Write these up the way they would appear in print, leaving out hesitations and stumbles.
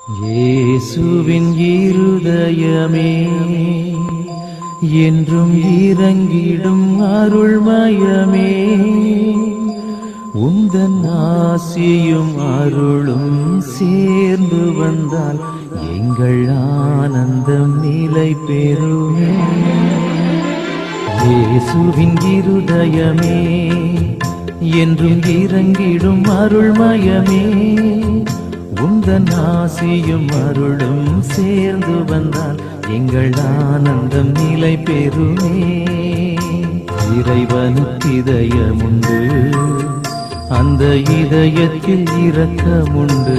இயேசுவின் இருதயமே என்றும் இறங்கிடும் அருள்மயமே, உந்தன் ஆசியும் அருளும் சேர்ந்து வந்தால் எங்கள் ஆனந்தம் நிலை பெறுமே. இயேசுவின் இருதயமே என்றும் இறங்கிடும் அருள்மயமே, உந்தன் ஆசியும் அருளும் சேர்ந்து வந்தால் எங்கள் ஆனந்தம் நிலை பெறுமே. இறைவனுக்கு இதயமுண்டு, அந்த இதயத்தில் இரக்கமுண்டு.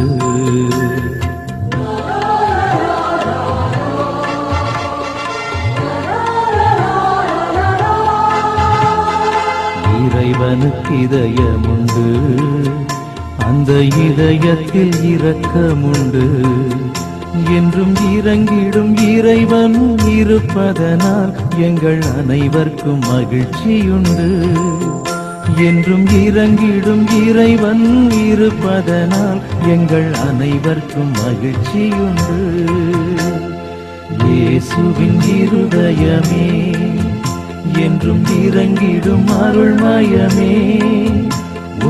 இறைவனுக்கு இதயமுண்டு, அந்த இதயத்தில் இரக்கமுண்டு. என்றும் இறங்கிடும் இறைவன் இருப்பதனால் எங்கள் அனைவருக்கும் மகிழ்ச்சியுண்டு. என்றும் இறங்கிடும் இறைவன் இருப்பதனால் எங்கள் அனைவருக்கும் மகிழ்ச்சியுண்டு. இயேசுவின் இருதயமே என்றும் இறங்கிடும் அருள்மயமே,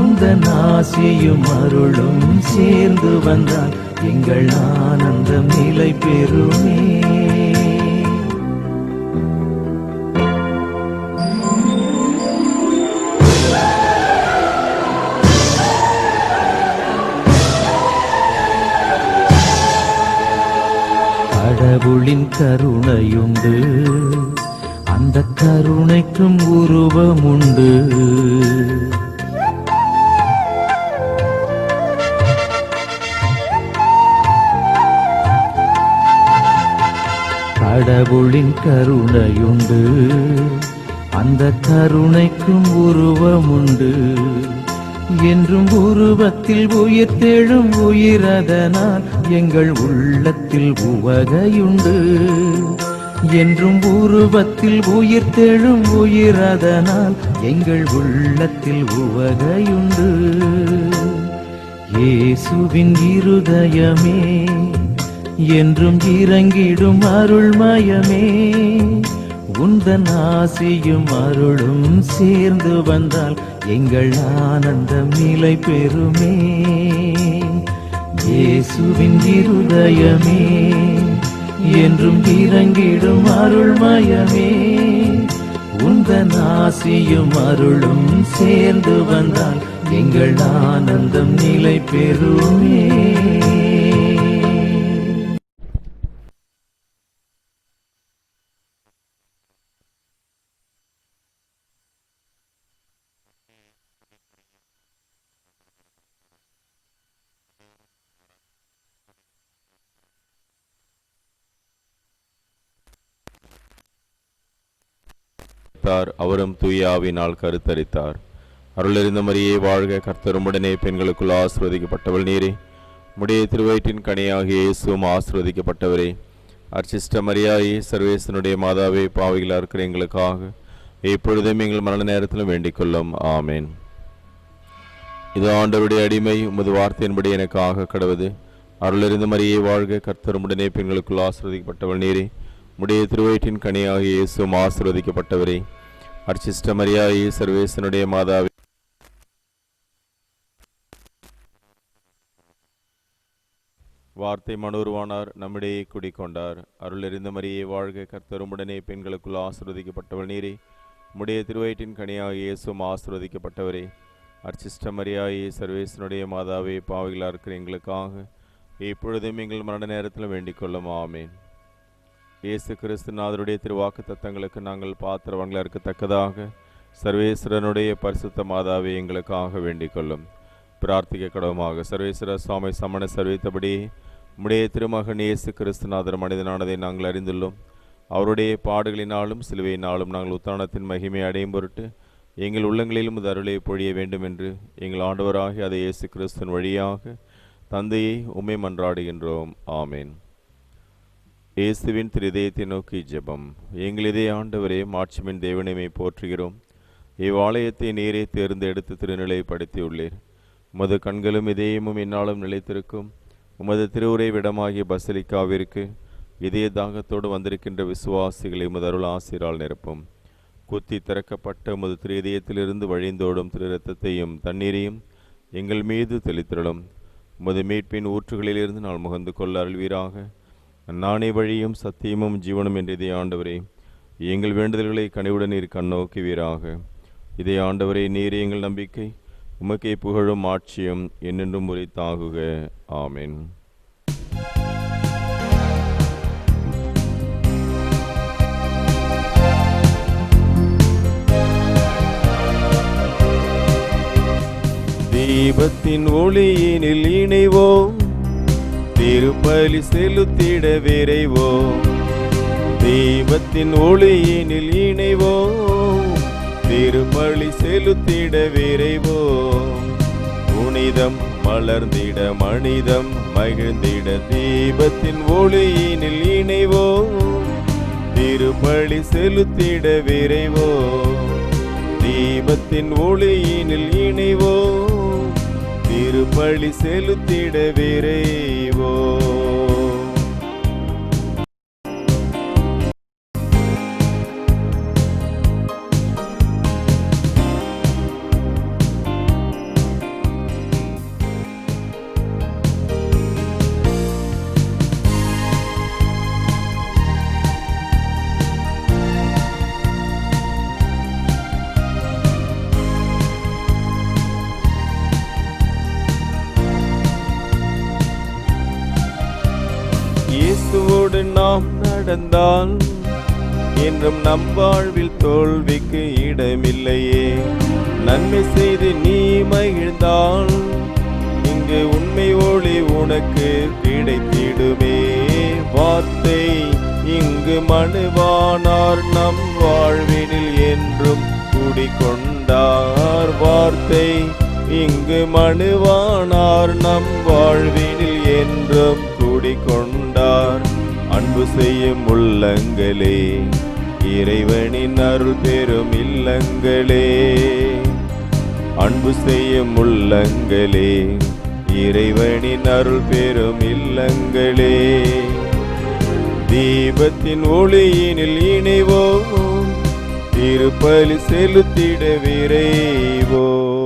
உந்தன் ஆசியும் அருளும் சேர்ந்து வந்தால் எங்கள் ஆனந்தம் நிலை பெறுமே. கடவுளின் கருணையுண்டு, அந்த கருணைக்கும் உருவமுண்டு. கடவுளின் கருணையுண்டு, அந்த கருணைக்கும் உருவமுண்டு. என்றும் உருவத்தில் உயிர்த்தெழும் உயிரதனால் எங்கள் உள்ளத்தில் உவகையுண்டு. என்றும் உருவத்தில் உயிர்த்தெழும் உயிரதனால் எங்கள் உள்ளத்தில் உவகையுண்டு. இயேசுவின் இருதயமே என்றும் இறங்கிடும் அருள்மயமே, உந்தன் ஆசியும் அருளும் சேர்ந்து வந்தால் எங்கள் ஆனந்தம் நிலை பெறுமே. இயேசுவின் இருதயமே என்றும் இறங்கிடும் அருள்மயமே, உந்தன் ஆசியும் அருளும் சேர்ந்து வந்தால் எங்கள் ஆனந்தம் நிலை பெறுமே. அவரும் தூய ஆவியினால் கருத்தரித்தார். அருளறிந்த மரியே வாழ்க, கர்த்தர் உம்முடனே பெண்களுக்குள் ஆசீர்வதிக்கப்பட்டவள் நீரே. உம்முடைய திருவயிற்றின் கனியாகிய இயேசுவும் ஆசீர்வதிக்கப்பட்டவரே. அர்ச்சிஷ்ட மரியாயே, சர்வேசனுடைய மாதாவே, பாவிகளாக இருக்கிற எங்களுக்காக எப்பொழுதும் எங்கள் மரண நேரத்திலும் வேண்டிக் கொள்ளும். ஆமேன். இது ஆண்டவருடைய அடிமை, உமது வார்த்தையின்படி எனக்காக கடவுது. அருளறிந்த மரியே வாழ்க, கர்த்தர் உம்முடனே பெண்களுக்குள் ஆசீர்வதிக்கப்பட்டவள் நீரே. உம்முடைய திருவயிற்றின் கனியாகிய இயேசுவும் ஆசீர்வதிக்கப்பட்டவரே. அர்ச்சிஷ்ட மரியாயே, சர்வேசனுடைய மாதாவே, வார்த்தை மனோருவானார், நம்மிடையே குடிக்கொண்டார். அருளறிந்த மரியே வாழ்க, கர்த்தர் உம்முடனே பெண்களுக்குள் ஆசீர்வதிக்கப்பட்டவள் நீரே. உம்முடைய திருவயிற்றின் கனியாகிய இயேசுவும் ஆசீர்வதிக்கப்பட்டவரே. அர்ச்சிஷ்ட மரியாயே, சர்வேசனுடைய மாதாவே, பாவிகளாக இருக்கிற எங்களுக்காக இப்பொழுதும் எங்கள் மரண நேரத்தில் வேண்டிக் கொள்ளும். ஆமேன். இயேசு கிறிஸ்துநாதருடைய திருவாக்கு தத்தங்களுக்கு நாங்கள் பாத்திரவங்களாக இருக்கத்தக்கதாக சர்வேஸ்வரனுடைய பரிசுத்த மாதாவை எங்களுக்காக வேண்டிக் கொள்ளும். பிரார்த்திக்க கடவுமாக. சர்வேஸ்வர சுவாமி சமண சர்வித்தபடி உம்முடைய திருமகன் இயேசு கிறிஸ்துநாதர் மனிதனானதை நாங்கள் அறிந்துள்ளோம். அவருடைய பாடுகளினாலும் சிலுவையினாலும் நாங்கள் உத்தானத்தின் மகிமை அடையும் பொருட்டு எங்கள் உள்ளங்களிலும் இது அருளை பொழிய வேண்டும் என்று எங்கள் ஆண்டவராகிய அதை இயேசு கிறிஸ்துவின் வழியாக தந்தையை உம்மை மன்றாடுகின்றோம். ஆமேன். இயேசுவின் திருதயத்தை நோக்கி ஜெபம். எங்களிதே ஆண்டவரே, மாட்சிமின் தேவனைமை போற்றுகிறோம். இவ்வாலயத்தை நீரே தேர்ந்தெடுத்து திருநிலைப்படுத்தியுள்ளீர். உமது கண்களும் இதயமும் என்னாலும் நிலைத்திருக்கும் உமது திருவுறைவிடமாகிய பசிலிக்காவிற்கு இதய தாகத்தோடு வந்திருக்கின்ற விசுவாசிகளை உமது அருள் ஆசிரால் நிரப்பும். குத்தி திறக்கப்பட்ட உமது திரு இதயத்திலிருந்து வழிந்தோடும் திரு இரத்தத்தையும் தண்ணீரையும் எங்கள் மீது தெளித்திரளும். உமது மீட்பின் ஊற்றுகளிலிருந்து நான் முகந்து கொள்ள அருள்வீராக. நானே வழியும் சத்தியமும் ஜீவனும் என்ற இதே ஆண்டவரே, எங்கள் வேண்டுதல்களை கனிவுடன் நீர் கண்ணோக்குவீராக. இதே ஆண்டவரே, நீர் எங்கள் நம்பிக்கை. உமக்கே புகழும் ஆட்சியும் என்னென்றும் உரித்தாகுக. ஆமென். தீபத்தின் ஒளியினில் இணைவோம், திருப்பலி செலுத்திட விரைவோம். தீபத்தின் ஒளியினில் இணைவோம், திருப்பலி செலுத்திட விரைவோம். புனிதம் மலர்ந்திட மனிதம் மகிழ்ந்திட தீபத்தின் ஒளியினில் இணைவோம், திருப்பலி செலுத்திட விரைவோம். தீபத்தின் ஒளியினில் இணைவோம், திருப்பலி செலுத்திட விரைவோம். இயேசுவோடு நாம் நடந்தால் என்றும் நம் வாழ்வில் தோல்விக்கு இடமில்லையே. நன்மை செய்து நீ மகிழ்ந்தால் இங்கு உண்மை ஒளி உனக்கு கிடைத்திடுமே. வார்த்தை இங்கு மனுவானார், நம் வாழ்வினில் என்றும் குடிகொண்டார். வார்த்தை இங்கு மனுவானார், நம் வாழ்வினில் என்றும் குடிகொண்டார். அன்பு செய்யும் உள்ளங்களே, இறைவனின் அருள் பெறும் இல்லங்களே. அன்பு செய்யும் உள்ளங்களே, இறைவனின் அருள் பெறும் இல்லங்களே. தீபத்தின் ஒளியினில் இணைவோம், திருப்பலி செலுத்திட விரைவோம்.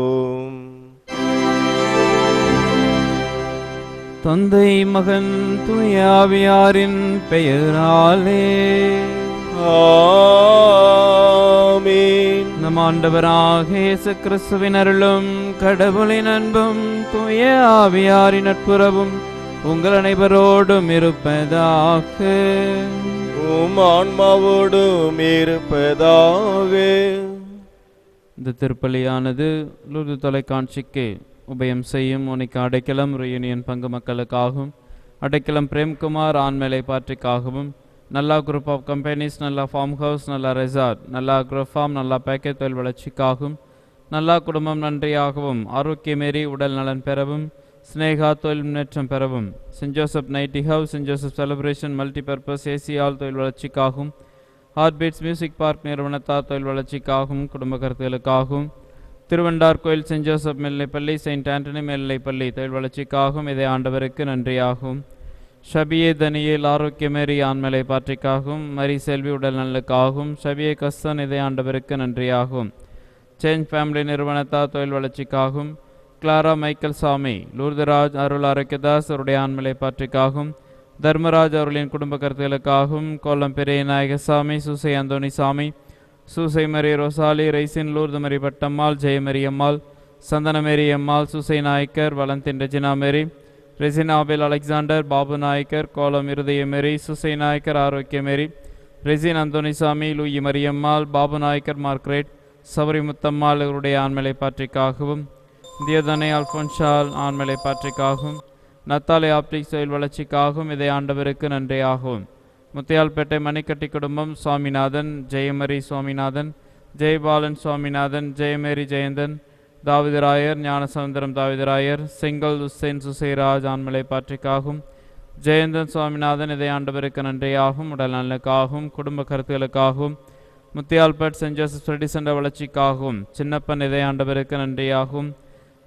தந்தை மகன் தூய ஆவியாரின் பெயராலே ஆமென். நம் ஆண்டவராகிய இயேசு கிறிஸ்துவின் அருளும் கடவுளின் அன்பும் தூய ஆவியாரின் நட்புறவும் உங்கள் அனைவரோடும் இருப்பதாக. உம் ஆன்மாவோடும் இருப்பதாக. இந்த திருப்பலியானது லூர்து தொலைக்காட்சிக்கு உபயம் செய்யும் உனக்கு அடைக்கலம் யூனியன் பங்கு மக்களுக்காகவும், அடைக்கலம் பிரேம்குமார் ஆண்மலை பாற்றிக்காகவும், நல்லா குரூப் ஆஃப் கம்பெனிஸ், நல்லா ஃபார்ம் ஹவுஸ், நல்லா ரெசார்ட், நல்லா அக்ரோஃபார்ம், நல்லா பேக்கெட் தொழில் வளர்ச்சிக்காகவும், நல்லா குடும்பம் நன்றியாகவும், ஆரோக்கியமேறி உடல் நலன் பெறவும், ஸ்னேகா தொழில் முன்னேற்றம் பெறவும், Saint Joseph nighty house, Saint Joseph celebration multipurpose ஏசியால் தொழில் வளர்ச்சிக்காகவும், ஹார்ட் பீட்ஸ் மியூசிக் பார்க் நிறுவனத்தார் தொழில் வளர்ச்சிக்காகவும், குடும்ப கருத்துகளுக்காகவும், திருவண்டார் கோயில் சென்ட் ஜோசப் மேல்நிலைப்பள்ளி, செயின்ட் ஆண்டனி மேல்நிலைப்பள்ளி தொழில் வளர்ச்சிக்காகவும் இதே ஆண்டவருக்கு நன்றியாகும். ஷபியே தனியேல் ஆரோக்கியமேறி ஆண்மலை பாற்றிக்காகவும், மரி செல்வி உடல் நலனுக்காகவும், ஷபியே கஸ்தன் இதே ஆண்டவருக்கு நன்றியாகும். சேஞ்ச் ஃபேமிலி நிறுவனத்தார் தொழில் வளர்ச்சிக்காகவும், கிளாரா மைக்கேல் சாமி, லூர்தராஜ் அருள் ஆரோக்கியதாஸ் அவருடைய ஆண்மலை பாற்றிக்காகவும், தர்மராஜ் அவர்களின் குடும்ப கருத்துகளுக்காகவும், கோலம் பெரிய நாயகசாமி, சூசை அந்தோணி சாமி, சூசை மரி ரோசாலி, ரைசின் Lourdu Mari Pattammal, Jayamari Ammal, Santhanamary Ammal, Soosai Nayakkar, Valentine Regina Mary, ரெசினாபெல் அலெக்சாண்டர், பாபு நாயக்கர், கோலம் இருதய மேரி, சூசை நாயக்கர் ஆரோக்கிய மேரி, ரெசின் அந்தோனிசாமி, லூயி மரியம்மாள், பாபு நாயக்கர் மார்க்ரேட், சபரி முத்தம்மாள் இவருடைய ஆண்மலை பாற்றிக்காகவும், தியோதனை அல்போன்ஷால் ஆண்மலை பாற்றிக்காகவும், நத்தாலை ஆப்டிக்ஸ் தொழில் வளர்ச்சிக்காகவும் இதை ஆண்டவருக்கு நன்றியாகும். முத்தியால்பேட்டை மணிக்கட்டி குடும்பம் சுவாமிநாதன், ஜெயமரி சுவாமிநாதன், ஜெயபாலன் சுவாமிநாதன், ஜெயமேரி ஜெயந்தன், தாவிதராயர், ஞானசமுந்தரம் தாவிதராயர், செங்கல் உசேன் சுசைராஜ் ஆண்மலை பாற்றிக்காகும், ஜெயந்தன் சுவாமிநாதன் இதை ஆண்டவருக்கு நன்றியாகும். உடல் நலனுக்காகவும் குடும்ப கருத்துகளுக்காகவும், Muthialpet Saint Joseph study centre வளர்ச்சிக்காகவும், சின்னப்பன் இதை ஆண்டவருக்கு நன்றியாகும்.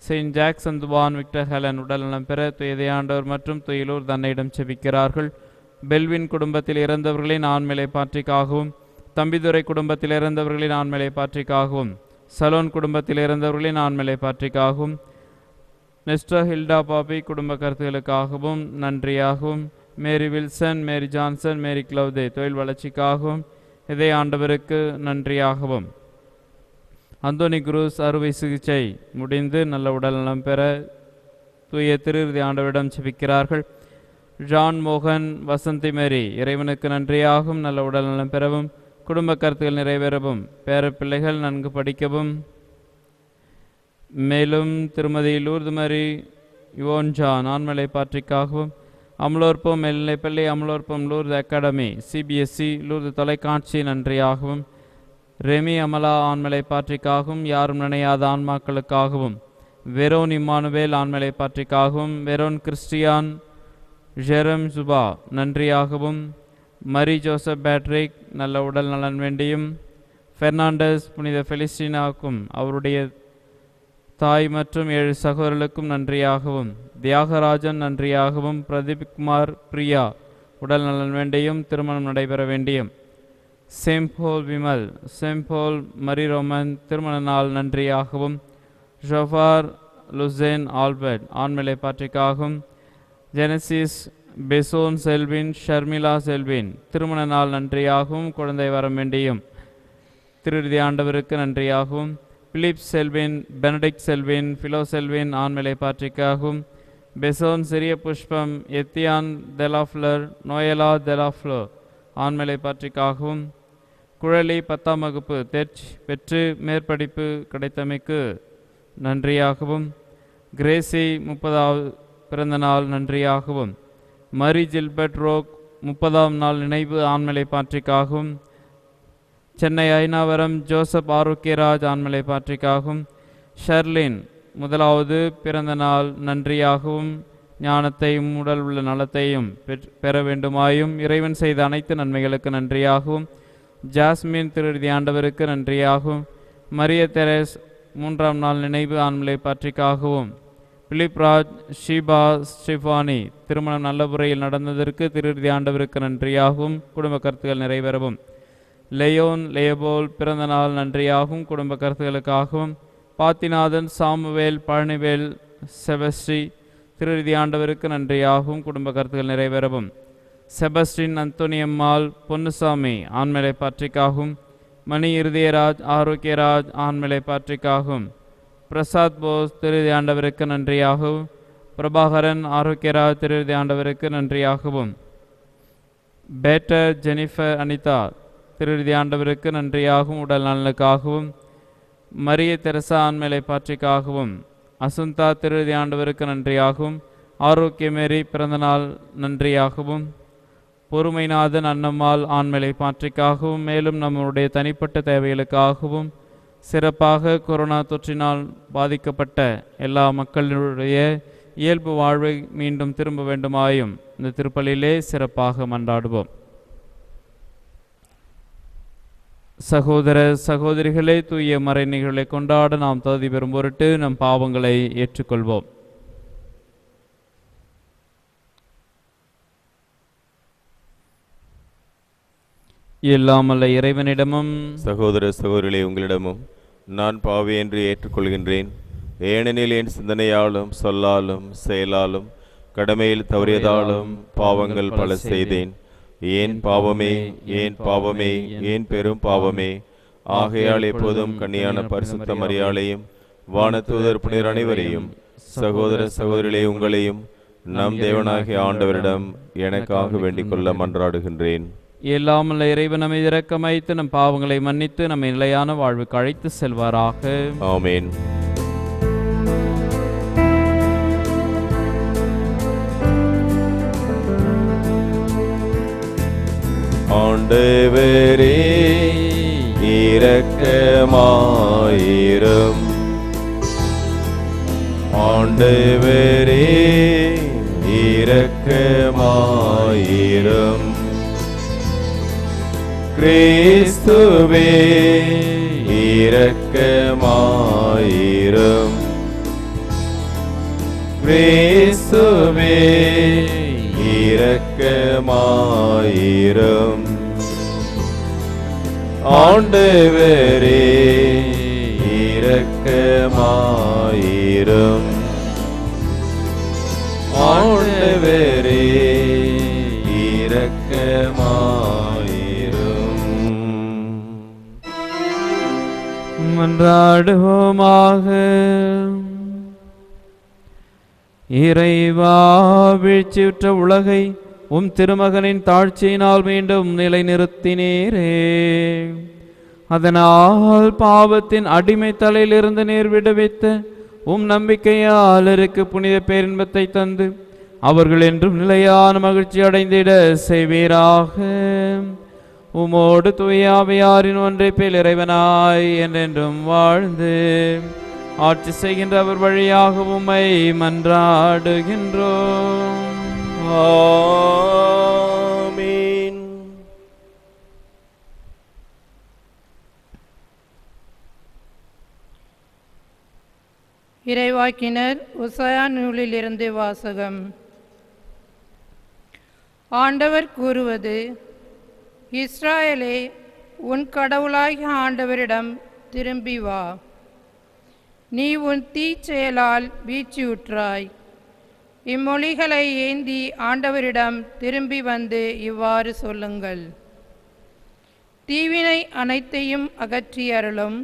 செயின்ட் ஜாக்சன் துவான் விக்டர் ஹெலன் உடல்நலம் பெற துயதையாண்டவர் மற்றும் துயிலூர் தன்னையிடம் செபிக்கிறார்கள். பெல்வின் குடும்பத்தில் இறந்தவர்களின் ஆண்மையை பாற்றிக்காகவும், தம்பிதுரை குடும்பத்தில் இறந்தவர்களின் ஆண்மையை பாற்றிக்காகவும், சலோன் குடும்பத்தில் இறந்தவர்களின் ஆண்மையை பாற்றிக்காகவும், நெஸ்டர் ஹில்டா பாபி குடும்ப கருத்துகளுக்காகவும் நன்றியாகவும், மேரி வில்சன், மேரி ஜான்சன், மேரி கிளவுதே தொழில் வளர்ச்சிக்காகவும், இதை ஆண்டவருக்கு நன்றியாகவும், அந்தோனி குரூஸ் அறுவை சிகிச்சை முடிந்து நல்ல உடல்நலம் பெற தூய திருஇறுதி ஆண்டவரிடம் செபிக்கிறார்கள். ஜான் மோகன், வசந்தி மேரி இறைவனுக்கு நன்றியாகவும், நல்ல உடல்நலம் பெறவும், குடும்ப கருத்துக்கள் நிறைவேறவும், பேர பிள்ளைகள் நன்கு படிக்கவும், மேலும் திருமதி லூர்து மரி யுவோன்ஜான் ஆண்மலை பாற்றிக்காகவும், அமலோற்பம் மேல்நிலைப்பள்ளி, அமலோற்பம் லூர்து அகாடமி, சிபிஎஸ்சி லூர்து தொலைக்காட்சி நன்றியாகவும், ரெமி அமலா ஆண்மலை பாற்றிக்காகவும், யாரும் நினையாத ஆன்மாக்களுக்காகவும், வெரோன் இம்மானுவேல் ஆண்மலை பாற்றிக்காகவும், வெரோன் கிறிஸ்டியான் ஜெரம் சுபா நன்றியாகவும், மரி ஜோசப் பேட்ரிக் நல்ல உடல் நலன் வேண்டியும், பெர்னாண்டஸ் புனித ஃபெலிஸ்டினாவுக்கும் அவருடைய தாய் மற்றும் 7 சகோதரர்களுக்கும் நன்றியாகவும், தியாகராஜன் நன்றியாகவும், பிரதீப்குமார் பிரியா உடல் நலன் வேண்டியும் திருமணம் நடைபெற வேண்டியும், செம்போல் விமல், செம்போல் மரி ரோமன் திருமண நாள் நன்றியாகவும், ஜோஃபார் லுசேன் ஆல்பர்ட் ஆண்மலை பாற்றிக்காகவும், ஜெனசிஸ் பெசோன் செல்வின், ஷர்மிளா செல்வின் திருமண நாள் நன்றியாகவும், குழந்தை வரம் வேண்டியும் திருஇறுதி ஆண்டவருக்கு நன்றியாகவும், பிலிப் செல்வின், பெனடிக்ட் செல்வின், பிலோ செல்வின் ஆண்மலை பாற்றிக்காகவும், பெசோன் சிறிய புஷ்பம், எத்தியான் தெலாஃப்லர், நோயலா தெலாஃப்லோ ஆண்மலை பாற்றிக்காகவும், குழலி 10ஆம் வகுப்பு தேர்ச்சி பெற்று மேற்படிப்பு கிடைத்தமைக்கு நன்றியாகவும், கிரேசி 30வது பிறந்த நாள் நன்றியாகவும், மரி ஜில்பர்ட் ரோக் 30ஆம் நாள் நினைவு ஆண்மலை பாற்றிக்காகவும், சென்னை ஐநாவரம் ஜோசப் ஆரோக்கியராஜ் ஆண்மலை பாற்றிக்காகவும், ஷர்லின் 1வது பிறந்த நாள் நன்றியாகவும், ஞானத்தையும் உடல் உள்ள நலத்தையும் பெற வேண்டுமாயும், இறைவன் செய்த அனைத்து நன்மைகளுக்கு நன்றியாகவும், ஜாஸ்மின் திருஇறுதி ஆண்டவருக்கு நன்றியாகவும், மரிய தெரேஸ் 3ஆம் நாள் நினைவு ஆண்மலை பாற்றிக்காகவும், பிலிப்ராஜ் ஷீபா ஸ்டிஃபானி திருமணம் நல்ல முறையில் நடந்ததற்கு திருஇறுதி ஆண்டவருக்கு நன்றியாகவும், குடும்ப கருத்துக்கள் நிறைவேறவும், லெயோன் லேபோல் பிறந்த நாள் நன்றியாகவும், குடும்ப கருத்துக்களுக்காகவும், பாத்திநாதன் சாமுவேல் பழனிவேல் செபஸ்டி திருஇறுதி ஆண்டவருக்கு நன்றியாகவும், குடும்ப கருத்துக்கள் நிறைவேறவும், செபஸ்டின் அந்தோனியம்மாள் பொன்னுசாமி ஆண்மலை பாற்றிக்காகவும், மணி இருதயராஜ் ஆரோக்கியராஜ் ஆண்மலை பாற்றிக்காகவும், பிரசாத் போஸ் திருஇறுதி ஆண்டவருக்கு நன்றியாகவும், பிரபாகரன் ஆரோக்கியராஜ் திருஇறுதி ஆண்டவருக்கு நன்றியாகவும், பேட்டர் ஜெனிஃபர் அனிதா திருஇறுதி ஆண்டவருக்கு நன்றியாகவும், உடல் நலனுக்காகவும், மரிய தெரசா ஆண்மலை பாற்றிக்காகவும், அசுந்தா திருஇறுதி ஆண்டவருக்கு நன்றியாகவும், ஆரோக்கியமேரி பிறந்தநாள் நன்றியாகவும், பொறுமைநாதன் அன்னம்மாள் ஆண்மலை பாற்றிக்காகவும், மேலும் நம்முடைய தனிப்பட்ட தேவைகளுக்காகவும், சிறப்பாக கொரோனா தொற்றினால் பாதிக்கப்பட்ட எல்லா மக்களுடைய இயல்பு வாழ்வை மீண்டும் திரும்ப வேண்டுமாயும் இந்த திருப்பலியிலே சிறப்பாக மன்றாடுவோம். சகோதர சகோதரிகளே, தூய மறை நிகழ்வுகளை கொண்டாட நாம் தகுதி பெறும் பொருட்டு நம் பாவங்களை ஏற்றுக்கொள்வோம். இல்லாமல்ல இறைவனிடமும் சகோதர சகோதரிகளே, உங்களிடமும் நான் பாவி என்று ஏற்றுக்கொள்கின்றேன். ஏனெனில் என் சிந்தனையாலும் சொல்லாலும் செயலாலும் கடமையில் தவறியதாலும் பாவங்கள் பல செய்தேன். ஏன் பாவமே, ஏன் பாவமே, ஏன் பெரும் பாவமே. ஆகையால் எப்போதும் கன்னியான பரிசுத்த மரியாளையும் வானதூதர் புனிதர் அனைவரையும், சகோதர சகோதரிகளே உங்களையும் நம் தேவனாகிய ஆண்டவரிடம் எனக்காக வேண்டிக் கொள்ள மன்றாடுகின்றேன். இல்லாமல் இறைவன் நம்மை இரக்கமைத்து நம் பாவங்களை மன்னித்து நம்மை நிலையான வாழ்வுக்கு அழைத்து செல்வாராக. ஆமேன். ஆண்டவரே இரக்கமாயிரும். ஆண்டவரே இரக்கமாயிரும். கிறிஸ்துவே இரக்கமாயிரும். கிறிஸ்துவே இரக்கமாயிரும். ஆண்டவரே இரக்கமாயிரும். ஆண்டவரே இரக்கமாயிரும். மன்றாடுவோமாக. இறைவா, வீழ்ச்சியுற்ற உலகை உம் திருமகனின் தாழ்ச்சியினால் மீண்டும் நிலைநிறுத்தினீரே. அதனால் பாவத்தின் அடிமை தலையிலிருந்து நீர் விடுவித்த உம் நம்பிக்கையால் இருக்கு புனித பேரின்பத்தை தந்து அவர்கள் என்றும் நிலையான மகிழ்ச்சி அடைந்திட செய்வீராக. உமோடு தூயாவியாரின் ஒன்றை பேர் இறைவனாய் என்றென்றும் வாழ்ந்து ஆட்சி செய்கின்ற அவர் வழியாக உம்மை மன்றாடுகின்றோம். ஆமென். இறைவாக்கினர் உசாயா நூலிலிருந்து வாசகம். ஆண்டவர் கூறுவது: இஸ்ராயேலே, உன் கடவுளாகிய ஆண்டவரிடம் திரும்பி வா. நீ உன் தீச்செயலால் வீழ்ச்சியுற்றாய். இம்மொழிகளை ஏந்தி ஆண்டவரிடம் திரும்பி வந்து இவ்வாறு சொல்லுங்கள்: தீவினை அனைத்தையும் அகற்றியருளும்,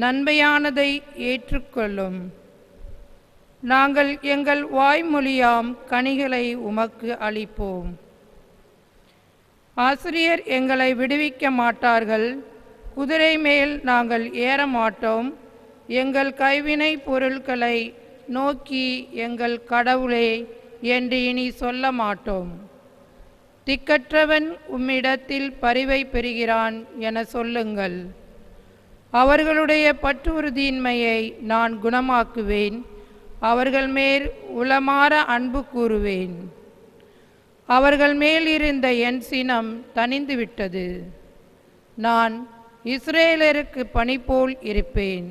நன்மையானதை ஏற்றுக்கொள்ளும். நாங்கள் எங்கள் வாய்மொழியாம் கனிகளை உமக்கு அளிப்போம். ஆசிரியர் எங்களை விடுவிக்க மாட்டார்கள். குதிரை மேல் நாங்கள் ஏற மாட்டோம். எங்கள் கைவினை பொருட்களை நோக்கி எங்கள் கடவுளே என்று இனி சொல்ல மாட்டோம். திக்கற்றவன் உம்மிடத்தில் பரிவை பெறுகிறான் என சொல்லுங்கள். அவர்களுடைய பற்றுறுதியின்மையை நான் குணமாக்குவேன். அவர்கள் மேல் உளமாற அன்பு கூறுவேன். அவர்கள் மேல் இருந்த என் சினம் தணிந்துவிட்டது. நான் இஸ்ரேலருக்கு பனி போல் இருப்பேன்.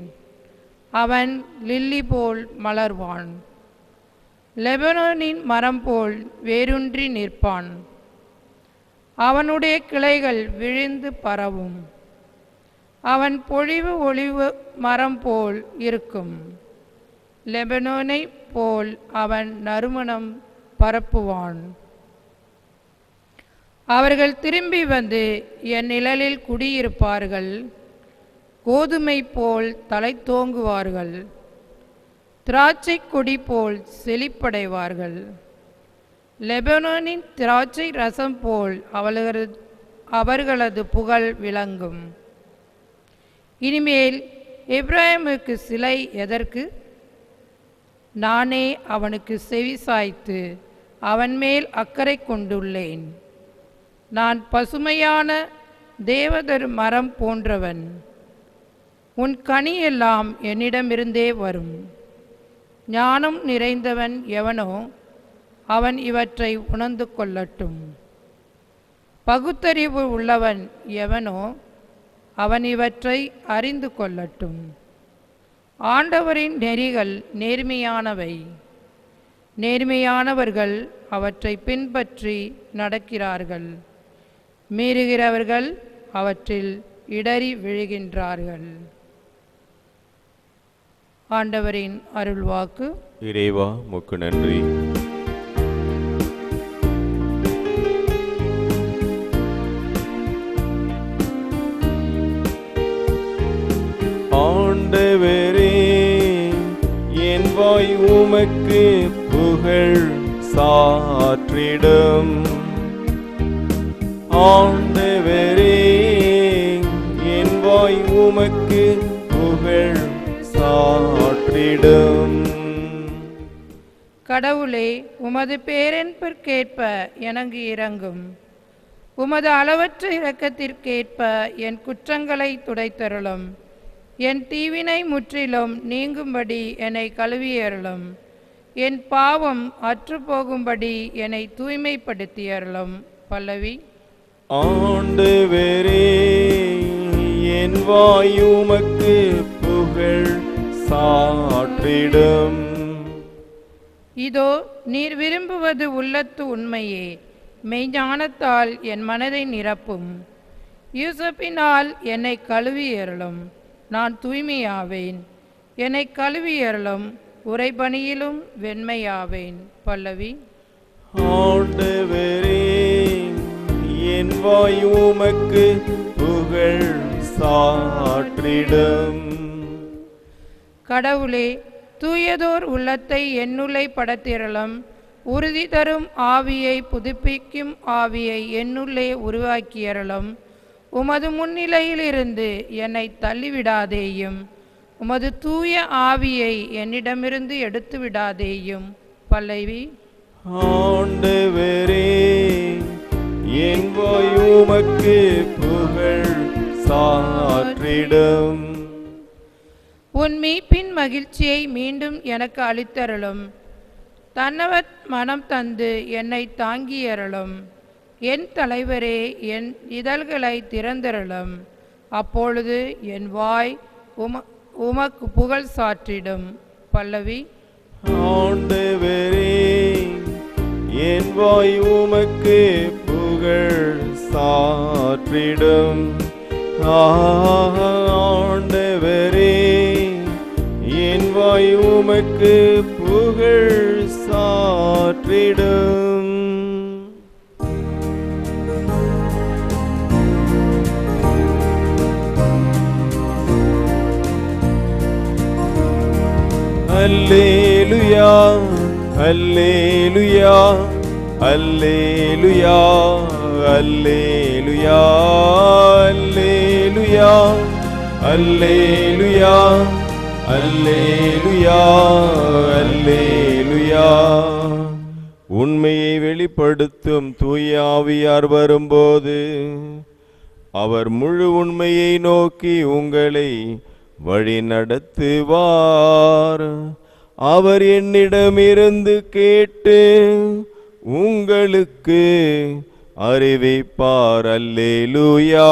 அவன் லில்லி போல் மலர்வான். லெபனோனின் மரம் போல் வேரூன்றி நிற்பான். அவனுடைய கிளைகள் விழுந்து பரவும். அவன் பொழிவு ஒளிவு மரம் போல் இருக்கும். லெபனோனை போல் அவன் நறுமணம் பரப்புவான். அவர்கள் திரும்பி வந்து என் நிழலில் குடியிருப்பார்கள். கோதுமை போல் தலை தோங்குவார்கள். திராட்சை கொடி போல் செழிப்படைவார்கள். லெபனோனின் திராட்சை ரசம் போல் அவர்களது புகழ் விளங்கும். இனிமேல் எப்ராஹிமுக்கு சிலை எதற்கு? நானே அவனுக்கு செவி சாய்த்து அவன் மேல் அக்கறை கொண்டுள்ளேன். நான் பசுமையான தேவதர் மரம் போன்றவன். உன் கனி எல்லாம் என்னிடமிருந்தே வரும். ஞானம் நிறைந்தவன் எவனோ அவன் இவற்றை உணர்ந்து கொள்ளட்டும். பகுத்தறிவு உள்ளவன் எவனோ அவன் இவற்றை அறிந்து கொள்ளட்டும். ஆண்டவரின் நெறிகள் நேர்மையானவை. நேர்மையானவர்கள் அவற்றை பின்பற்றி நடக்கிறார்கள். மீறுகிறவர்கள் அவற்றில் இடறி விழுகின்றார்கள். ஆண்டவரின் அருள்வாக்கு. இறைவா, உமக்கு நன்றி. ஆண்டவரே, என் வாய் உமக்கு புகழ் சாற்றிடும். ஆண்டவரே, என் வாய் உமக்கு புகழ் சாற்றிடும். கடவுளே, உமது பேரென்பிற்கேற்ப எனக்கு இரங்கும். உமது அளவற்ற இரக்கத்திற்கேற்ப என் குற்றங்களை துடைத்தருளும். என் தீவினை முற்றிலும் நீங்கும்படி என்னை கழுவியருளும். என் பாவம் அற்றுப்போகும்படி என்னை தூய்மைப்படுத்தியருளும். பல்லவி. ஆண்டவரே, என் வாய் உமக்கு புகழ் சாற்றிடும். இதோ நீர் விரும்புவது உள்ளத்து உண்மையே, மெய்ஞானத்தால் என் மனதை நிரப்பும். யூசப்பினால் என்னை கழுவியருளும், நான் தூய்மையாவேன். என்னை கழுவியருளும், உறைபனியிலும் வெண்மையாவேன். பல்லவி. ஆண்டவரே, என் வாய் உமக்கு புகழ் சாற்றிடும். கடவுளே, தூயதோர் உள்ளத்தை என்னுள்ளே படத்திரளும், உறுதி தரும் ஆவியை புதுப்பிக்கும் ஆவியை என்னுள்ளே உருவாக்கியறலும். உமது முன்னிலையிலிருந்து என்னை தள்ளிவிடாதேயும், உமது தூய ஆவியை என்னிடமிருந்து எடுத்து விடாதேயும். பல்லவி. ஆண்டவரே, என் வாய் உமக்கு புகழ் சாற்றிடும். உன் மீட்பின் மகிழ்ச்சியை மீண்டும் எனக்கு அளித்தருளும், தன்னவர் மனம் தந்து என்னை தாங்கியருளும். என் தலைவரே, என் இதழ்களை திறந்தருளும், அப்பொழுது என் வாய் உமக்கு புகழ் சாற்றிடும். பல்லவி. ஆண்டவரே, என் வாய் உமக்கு புகழ் சாற்றிடும். ஆண்டவரே, என் வாய் உமக்கு புகழ் சாற்றிடும். அல்லேலுயா, அல்லேலுயா, அல்லேலுயா, அல்லேலுயா, அல்லேலுயா, அல்லேலுயா, அல்லேலுயா, அல்லேலுயா. உண்மையை வெளிப்படுத்தும் தூய ஆவியார் வரும்போது அவர் முழு உண்மையை நோக்கி உங்களை வழி நடத்துவார். அவர் என்னிடமிருந்து கேட்டு உங்களுக்கு அறிவிப்பார். அல்லேலுயா,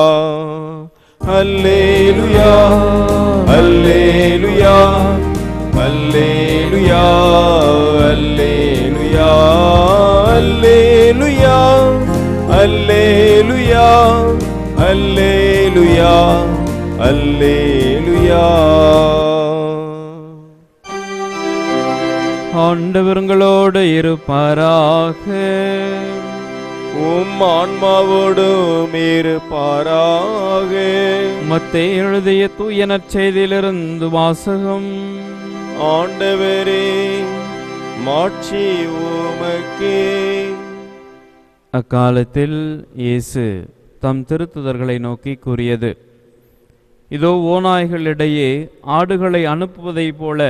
அல்லேலுயா, அல்லேலுயா, அல்லேலுயா, அல்லேலுயா, அல்லேலுயா, அல்லேலுயா, அல்லேலுயா, அல்லேலுயா. ஆண்டவர் உங்களோடு இருப்பாராக. உம் ஆன்மாவோடும் இருப்பாராக. மத்தேயு எழுதிய தூய நற்செய்தியிலிருந்து வாசகம். ஆண்டவரே, மாட்சி உமக்கே. அக்காலத்தில் இயேசு தம் திருத்துதர்களை நோக்கி கூறியது, இதோ ஓநாய்களிடையே ஆடுகளை அனுப்புவதைப் போல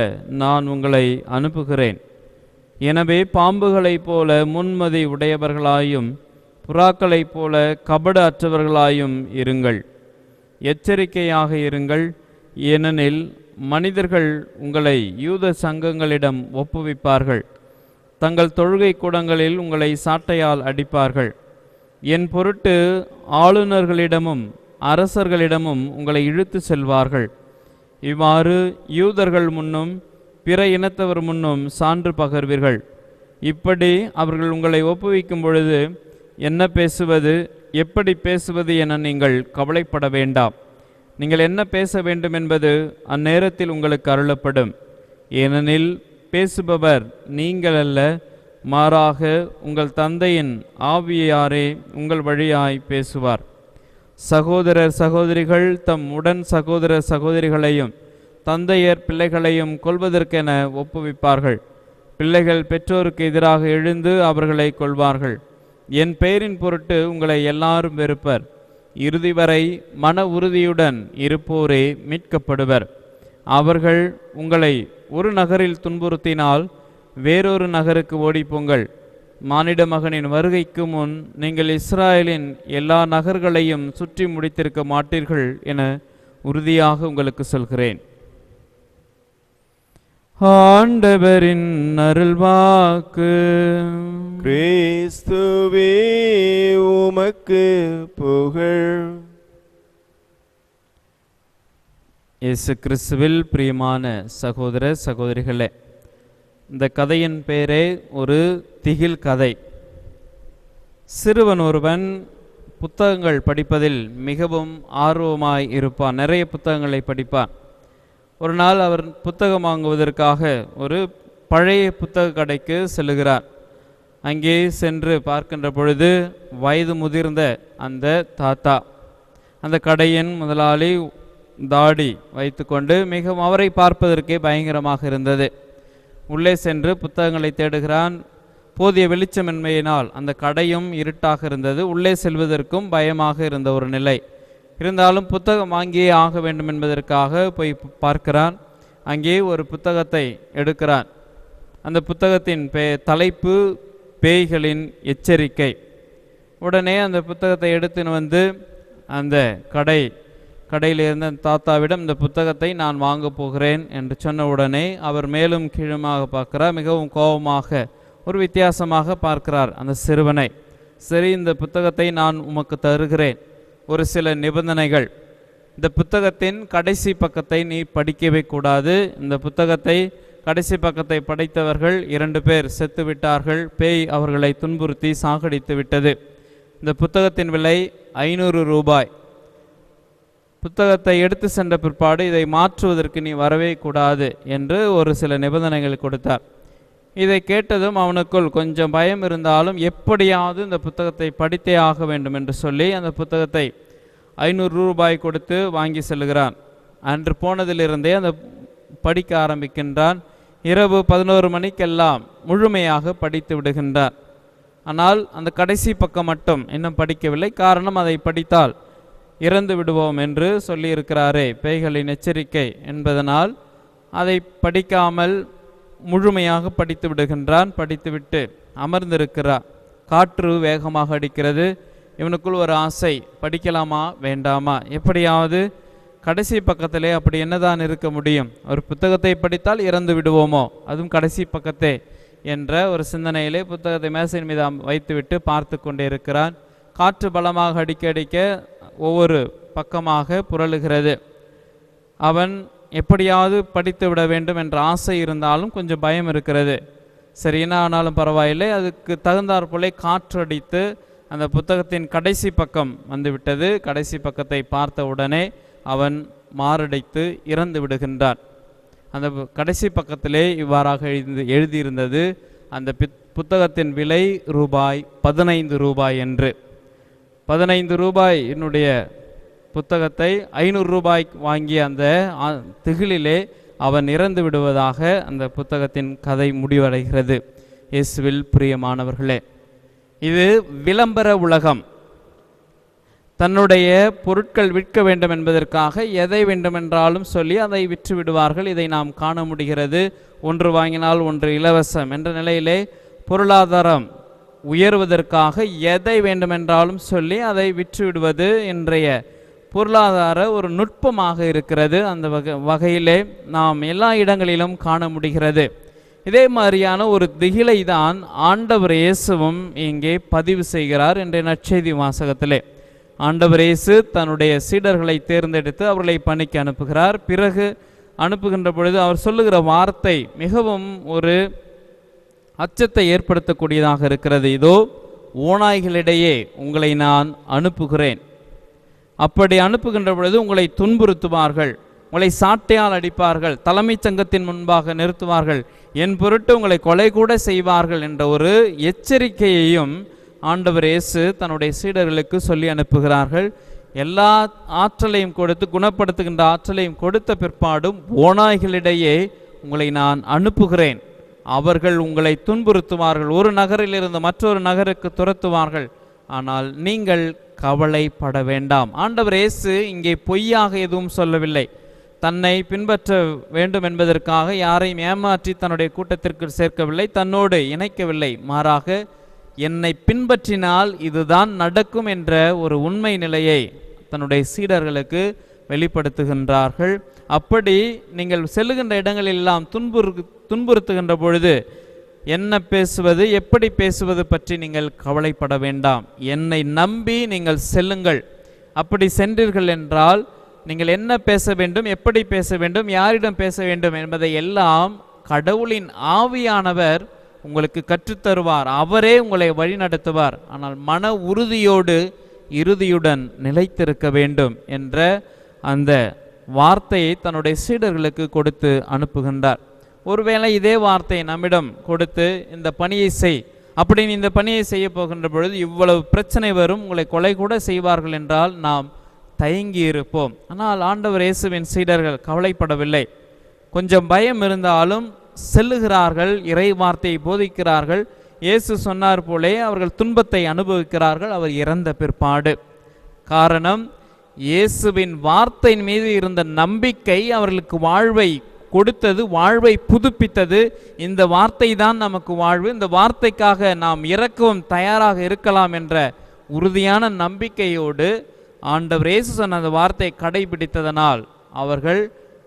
நான் உங்களை அனுப்புகிறேன். எனவே பாம்புகளைப் போல முன்மதி உடையவர்களாயும் புறாக்களைப் போல கபடு அற்றவர்களாயும் இருங்கள். எச்சரிக்கையாக இருங்கள், ஏனெனில் மனிதர்கள் உங்களை யூத சங்கங்களிடம் ஒப்புவிப்பார்கள். தங்கள் தொழுகை கூடங்களில் உங்களை சாட்டையால் அடிப்பார்கள். என் பொருட்டு ஆளுநர்களிடமும் அரசர்களிடமும் உங்களை இழுத்து செல்வார்கள். இவ்வாறு யூதர்கள் முன்னும் பிற இனத்தவர் முன்னும் சான்று பகர்வீர்கள். இப்படி அவர்கள் உங்களை ஒப்புவிக்கும் பொழுது என்ன பேசுவது, எப்படி பேசுவது என நீங்கள் கவலைப்பட வேண்டாம். நீங்கள் என்ன பேச வேண்டும் என்பது அந்நேரத்தில் உங்களுக்கு அருளப்படும். ஏனெனில் பேசுபவர் நீங்கள் அல்ல, மாறாக உங்கள் தந்தையின் ஆவியாரே உங்கள் வழியாய் பேசுவார். சகோதரர் சகோதரிகள் தம் உடன் சகோதரர் சகோதரிகளையும் தந்தையர் பிள்ளைகளையும் கொல்வதற்கென ஒப்புவிப்பார்கள். பிள்ளைகள் பெற்றோருக்கு எதிராக எழுந்து அவர்களை கொல்வார்கள். என் பெயரின் பொருட்டு உங்களை எல்லாரும் வெறுப்பர். இறுதி வரை மன உறுதியுடன் இருப்போரே மீட்கப்படுவர். அவர்கள் உங்களை ஒரு நகரில் துன்புறுத்தினால் வேறொரு நகருக்கு ஓடிப்போங்கள். மானிட மகனின் வருகைக்கு முன் நீங்கள் இஸ்ராயலின் எல்லா நகர்களையும் சுற்றி முடித்திருக்க மாட்டீர்கள் என உறுதியாக உங்களுக்கு சொல்கிறேன். ஆண்டவரின் அருள்வாக்கு. கிறிஸ்துவே உமக்கு புகழ். இயேசு கிறிஸ்துவில் பிரியமான சகோதர சகோதரிகளே, இந்த கதையின் பேரே ஒரு திகில் கதை. சிறுவன் ஒருவன் புத்தகங்கள் படிப்பதில் மிகவும் ஆர்வமாய் இருப்பான். நிறைய புத்தகங்களை படிப்பான். ஒரு நாள் அவர் புத்தகம் வாங்குவதற்காக ஒரு பழைய புத்தக கடைக்கு செல்லுகிறார். அங்கே சென்று பார்க்கின்ற பொழுது வயது முதிர்ந்த அந்த தாத்தா, அந்த கடையின் முதலாளி, தாடி வைத்துக்கொண்டு மிகவும் அவரை பார்ப்பதற்கே பயங்கரமாக இருந்தது. உள்ளே சென்று புத்தகங்களை தேடுகிறான். போதிய வெளிச்சமின்மையினால் அந்த கடையும் இருட்டாக இருந்தது. உள்ளே செல்வதற்கும் பயமாக இருந்த ஒரு நிலை. இருந்தாலும் புத்தகம் வாங்கியே ஆக வேண்டும் என்பதற்காக போய் பார்க்கிறான். அங்கே ஒரு புத்தகத்தை எடுக்கிறான். அந்த புத்தகத்தின் தலைப்பு பேய்களின் எச்சரிக்கை. உடனே அந்த புத்தகத்தை எடுத்துன்னு வந்து அந்த கடையில் இருந்த தாத்தாவிடம் இந்த புத்தகத்தை நான் வாங்க போகிறேன் என்று சொன்ன உடனே அவர் மேலும் கீழுமாக பார்க்கிறார். மிகவும் கோபமாக ஒரு வித்தியாசமாக பார்க்கிறார் அந்த சிறுவனை. சரி, இந்த புத்தகத்தை நான் உமக்கு தருகிறேன், ஒரு சில நிபந்தனைகள். இந்த புத்தகத்தின் கடைசி பக்கத்தை நீ படிக்கவே கூடாது. இந்த புத்தகத்தை கடைசி பக்கத்தை படித்தவர்கள் 2 பேர் செத்து விட்டார்கள். பேய் அவர்களை துன்புறுத்தி சாகடித்து விட்டது. இந்த புத்தகத்தின் விலை 500 ரூபாய். புத்தகத்தை எடுத்து சென்ற பிற்பாடு இதை மாற்றுவதற்கு நீ வரவே கூடாது என்று ஒரு சில நிபந்தனைகள் கொடுத்தார். இதை கேட்டதும் அவனுக்குள் கொஞ்சம் பயம் இருந்தாலும் எப்படியாவது இந்த புத்தகத்தை படித்தே ஆக வேண்டும் என்று சொல்லி அந்த புத்தகத்தை 500 ரூபாய் கொடுத்து வாங்கி செல்கிறான். அன்று போனதிலிருந்தே அந்த படிக்க ஆரம்பிக்கின்றான். இரவு 11 மணிக்கெல்லாம் முழுமையாக படித்து விடுகின்றார். ஆனால் அந்த கடைசி பக்கம் மட்டும் இன்னும் படிக்கவில்லை. காரணம், அதை படித்தால் இறந்து விடுவோம் என்று சொல்லியிருக்கிறாரே, பேய்களின் எச்சரிக்கை என்பதனால் அதை படிக்காமல் முழுமையாக படித்து விடுகின்றான். படித்துவிட்டு அமர்ந்திருக்கிறார். காற்று வேகமாக அடிக்கிறது. இவனுக்குள் ஒரு ஆசை, படிக்கலாமா வேண்டாமா, எப்படியாவது கடைசி பக்கத்திலே அப்படி என்னதான் இருக்க முடியும், ஒரு புத்தகத்தை படித்தால் இறந்து விடுவோமோ, அதுவும் கடைசி பக்கத்தே என்ற ஒரு சிந்தனையிலே புத்தகத்தை மேசையின் மீது வைத்துவிட்டு பார்த்து கொண்டே இருக்கிறான். காற்று பலமாக அடிக்க ஒவ்வொரு பக்கமாக புரளுகிறது. அவன் எப்படியாவது படித்து விட வேண்டும் என்ற ஆசை இருந்தாலும் கொஞ்சம் பயம் இருக்கிறது. சரி, என்ன ஆனாலும் பரவாயில்லை, அதுக்கு தகுந்தாற்போலே காற்று அடித்து அந்த புத்தகத்தின் கடைசி பக்கம் வந்துவிட்டது. கடைசி பக்கத்தை பார்த்த உடனே அவன் மாரடைத்து இறந்து விடுகின்றான். அந்த கடைசி பக்கத்திலே இவ்வாறாக எழுதியிருந்தது, அந்த புத்தகத்தின் விலை ரூபாய் 15 ரூபாய் என்று. 15 ரூபாய் என்னுடைய புத்தகத்தை 500 ரூபாய் வாங்கிய அந்த திகிலிலே அவன் இறந்து விடுவதாக அந்த புத்தகத்தின் கதை முடிவடைகிறது. இயேசுவில் பிரியமானவர்களே, இது விளம்பர உலகம். தன்னுடைய பொருட்கள் விற்க வேண்டும் என்பதற்காக எதை வேண்டுமென்றாலும் சொல்லி அதை விற்று விடுவார்கள். இதை நாம் காண முடிகிறது. ஒன்று வாங்கினால் ஒன்று இலவசம் என்ற நிலையிலே பொருளாதாரம் உயர்வதற்காக எதை வேண்டுமென்றாலும் சொல்லி அதை விற்று விடுவது இன்றைய பொருளாதார ஒரு நுட்பமாக இருக்கிறது. அந்த வகையிலே நாம் எல்லா இடங்களிலும் காண முடிகிறது. இதே மாதிரியான ஒரு திகிலை தான் ஆண்டவர் இயேசுவும் இங்கே பதிவு செய்கிறார் என்ற நற்செய்தி வாசகத்திலே. ஆண்டவர் இயேசு தன்னுடைய சீடர்களை தேர்ந்தெடுத்து அவர்களை பணிக்கு அனுப்புகிறார். பிறகு அனுப்புகின்ற பொழுது அவர் சொல்லுகிற வார்த்தை மிகவும் ஒரு அச்சத்தை ஏற்படுத்தக்கூடியதாக இருக்கிறது. இதோ ஓநாய்களிடையே உங்களை நான் அனுப்புகிறேன். அப்படி அனுப்புகின்ற பொழுது உங்களை துன்புறுத்துவார்கள், உங்களை சாட்டையால் அடிப்பார்கள், தலைமைச் சங்கத்தின் முன்பாக நிறுத்துவார்கள், என் பொருட்டு உங்களை கொலை கூட செய்வார்கள் என்ற ஒரு எச்சரிக்கையையும் ஆண்டவர் இயேசு தன்னுடைய சீடர்களுக்கு சொல்லி அனுப்புகிறார்கள். எல்லா ஆற்றலையும் கொடுத்து குணப்படுத்துகின்ற ஆற்றலையும் கொடுத்த பிற்பாடும் ஓநாய்களிடையே உங்களை நான் அனுப்புகிறேன், அவர்கள் உங்களை துன்புறுத்துவார்கள், ஒரு நகரிலிருந்து மற்றொரு நகருக்கு துரத்துவார்கள், ஆனால் நீங்கள் கவலைப்பட வேண்டாம். ஆண்டவர் இயேசு இங்கே பொய்யாக எதுவும் சொல்லவில்லை. தன்னை பின்பற்ற வேண்டும் என்பதற்காக யாரையும் ஏமாற்றி தன்னுடைய கூட்டத்திற்கு சேர்க்கவில்லை, தன்னோடு இணைக்கவில்லை. மாறாக என்னை பின்பற்றினால் இதுதான் நடக்கும் என்ற ஒரு உண்மை நிலையை தன்னுடைய சீடர்களுக்கு வெளிப்படுத்துகின்றார்கள். அப்படி நீங்கள் செல்லுகின்ற இடங்களெல்லாம் துன்புறுத்துகின்ற பொழுது என்ன பேசுவது, எப்படி பேசுவது பற்றி நீங்கள் கவலைப்பட வேண்டாம். என்னை நம்பி நீங்கள் செல்லுங்கள். அப்படி சென்றீர்கள் என்றால் நீங்கள் என்ன பேச வேண்டும், எப்படி பேச வேண்டும், யாரிடம் பேச வேண்டும் என்பதை எல்லாம் கடவுளின் ஆவியானவர் உங்களுக்கு கற்றுத்தருவார், அவரே உங்களை வழிநடத்துவார். ஆனால் மன உறுதியோடு இறுதியுடன் நிலைத்திருக்க வேண்டும் என்ற அந்த வார்த்தையை தன்னுடைய சீடர்களுக்கு கொடுத்து அனுப்புகின்றார். ஒருவேளை இதே வார்த்தை நம்மிடம் கொடுத்து இந்த பணியை செய், அப்படி இந்த பணியை செய்ய போகின்ற பொழுது இவ்வளவு பிரச்சனை வரும், உங்களை கொலை கூட செய்வார்கள் என்றால் நாம் தயங்கி இருப்போம். ஆனால் ஆண்டவர் இயேசுவின் சீடர்கள் கவலைப்படவில்லை. கொஞ்சம் பயம் இருந்தாலும் செல்லுகிறார்கள், இறை வார்த்தையை போதிக்கிறார்கள். இயேசு சொன்னார் போலே அவர்கள் துன்பத்தை அனுபவிக்கிறார்கள், அவர் இறந்த பிற்பாடு. காரணம், இயேசுவின் வார்த்தையின் மீது இருந்த நம்பிக்கை அவர்களுக்கு வாழ்வை கொடுத்தது, வாழ்வை புதுப்பித்தது. இந்த வார்த்தை தான் நமக்கு வாழ்வு, இந்த வார்த்தைக்காக நாம் இறக்கவும் தயாராக இருக்கலாம் என்ற உறுதியான நம்பிக்கையோடு ஆண்டவர் இயேசு சொன்ன அந்த வார்த்தையை கடைபிடித்ததனால் அவர்கள்